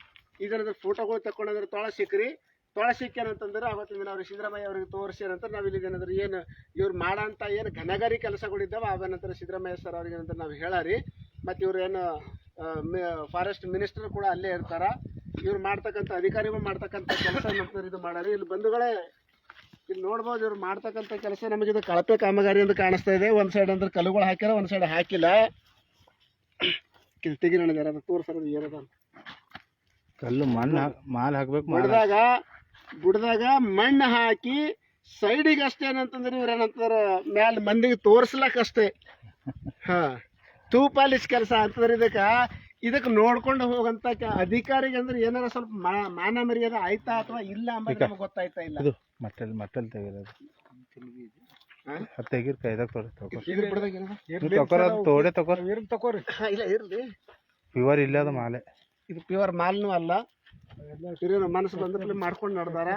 ಈಗ ಫೋಟೋಗಳು ತಗೊಂಡ್ರೆ ತೊಳ ಸಿಕ್ಕ್ರಿ. ತೊಳ ಸಿಕ್ಕೇನಂತಂದ್ರೆ ಅವತ್ತಿನ ದಿನ ಅವ್ರಿಗೆ ಸಿದ್ದರಾಮಯ್ಯ ಅವ್ರಿಗೆ ತೋರಿಸಿ ಏನಂತಾರೆ ನಾವು ಇಲ್ಲಿ ಏನಂದ್ರೆ ಏನು ಇವ್ರು ಮಾಡೋಂಥ ಏನು ಘನಗಾರಿ ಕೆಲಸಗಳಿದ್ದಾವೆ ಅವೇನಂತಾರೆ ಸಿದ್ದರಾಮಯ್ಯ ಸರ್ ಅವ್ರಿಗೆ ಏನಂತಾರೆ ನಾವು ಹೇಳಾರಿ. ಮತ್ತು ಇವ್ರು ಏನು ಫಾರೆಸ್ಟ್ ಮಿನಿಸ್ಟರ್ ಕೂಡ ಅಲ್ಲೇ ಇರ್ತಾರ. ಇವ್ರು ಮಾಡ್ತಕ್ಕಂಥ ಅಧಿಕಾರಿಗಳು ಮಾಡ್ತಕ್ಕಂಥ ಕೆಲಸ ಏನಂತಾರೆ ಇದು ಮಾಡಾರಿ. ಇಲ್ಲಿ ಬಂಧುಗಳೇ ಇಲ್ಲಿ ನೋಡ್ಬೋದು, ಇವ್ರು ಮಾಡ್ತಕ್ಕಂಥ ಕೆಲಸ ನಮಗೆ ಇದು ಕಳಪೆ ಕಾಮಗಾರಿ ಅಂತ ಕಾಣಿಸ್ತಾ ಇದೆ. ಒಂದು ಸೈಡ್ ಅಂದ್ರೆ ಕಲ್ಲುಗಳು ಹಾಕ್ಯಾರ, ಒಂದು ಸೈಡ್ ಹಾಕಿಲ್ಲ. ತೆಗಿ ನನಗೆ ಯಾರು ತೋರ್ಸೋದು ಏನದ ಕಲ್ಲು ಮಾಲ್ ಹಾಕ್ಬೇಕು. ಬುಡದಾಗ ಮಣ್ಣು ಹಾಕಿ ಸೈಡಿಗೆ ಅಷ್ಟೇ ಏನಂತಂದ್ರೆ ಇವ್ರು ಏನಂತಾರೆ ಮ್ಯಾಲ ಮಂದಿಗೆ ತೋರ್ಸ್ಲಕ್ಕಷ್ಟೇ. ಪಾಲಿಶ್ ಕೆಲಸ ಅಂತಂದ್ರೆ ಇದಕ್ಕೆ ನೋಡ್ಕೊಂಡು ಹೋಗಂತ ಅಧಿಕಾರಿಗೆ ಅಂದ್ರೆ ಏನಾರ ಸ್ವಲ್ಪ ಮಾನ ಮರ್ಯಾದ ಆಯ್ತಾ ಅಥವಾ ಇಲ್ಲ ಅಂಬ ಗೊತ್ತಾಯ್ತಾ ಇಲ್ಲ. ಮಟ್ಟಲ್ ತೆಗಿರೋದು ತೆಗಿರ್ ಕೈದಾಗ ತಗೋರಿ. ಇಲ್ಲ ಇರ್ಲಿ, ಪ್ಯೂರ್ ಇಲ್ಲ ಅದು ಮಾಲೆ, ಇದು ಪ್ಯೂರ್ ಮಾಲ್ನೂ ಅಲ್ಲ. ಹಿರಿಯರ ಮನಸ್ಸು ಬಂದ್ರೆ ಮಾಡ್ಕೊಂಡು ನೋಡ್ದಾರ.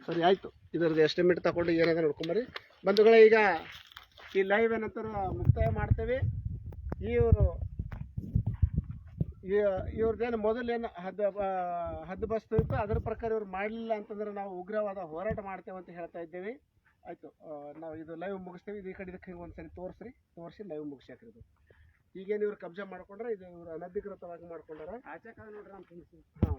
ಸರಿ ಆಯ್ತು, ಇದರದ್ದು ಎಸ್ಟಿಮೇಟ್ ತಗೊಂಡು ಏನಾದ್ರು ನೋಡ್ಕೊಂಬರಿ ಬಂಧುಗಳೇ. ಈಗ ಈ ಲೈವ್ ಏನಂತಾರೆ ಮುಕ್ತಾಯ ಮಾಡ್ತೇವೆ. ಇವ್ರದ್ದೇನು ಮೊದಲೇನು ಹದ್ದು ಬಸ್ತು ಇತ್ತು ಅದ್ರ ಪ್ರಕಾರ ಇವ್ರು ಮಾಡಲಿಲ್ಲ ಅಂತಂದ್ರೆ ನಾವು ಉಗ್ರವಾದ ಹೋರಾಟ ಮಾಡ್ತೇವೆ ಅಂತ ಹೇಳ್ತಾ ಇದ್ದೇವೆ. ಆಯಿತು, ನಾವು ಇದು ಲೈವ್ ಮುಗಿಸ್ತೇವೆ. ಇದು ಈ ಕಡೆ ಇದಕ್ಕೆ ಹಿಂಗೆ ಒಂದ್ಸರಿ ತೋರಿಸಿ ಲೈವ್ ಮುಗಿಸಾಕ್ರಿ. ಇದು ಈಗೇನು ಇವ್ರು ಕಬ್ಜಾ ಮಾಡ್ಕೊಂಡ್ರೆ ಇದು ಇವ್ರು ಅನಧಿಕೃತವಾಗಿ ಮಾಡ್ಕೊಂಡಾರ. ಹಾಂ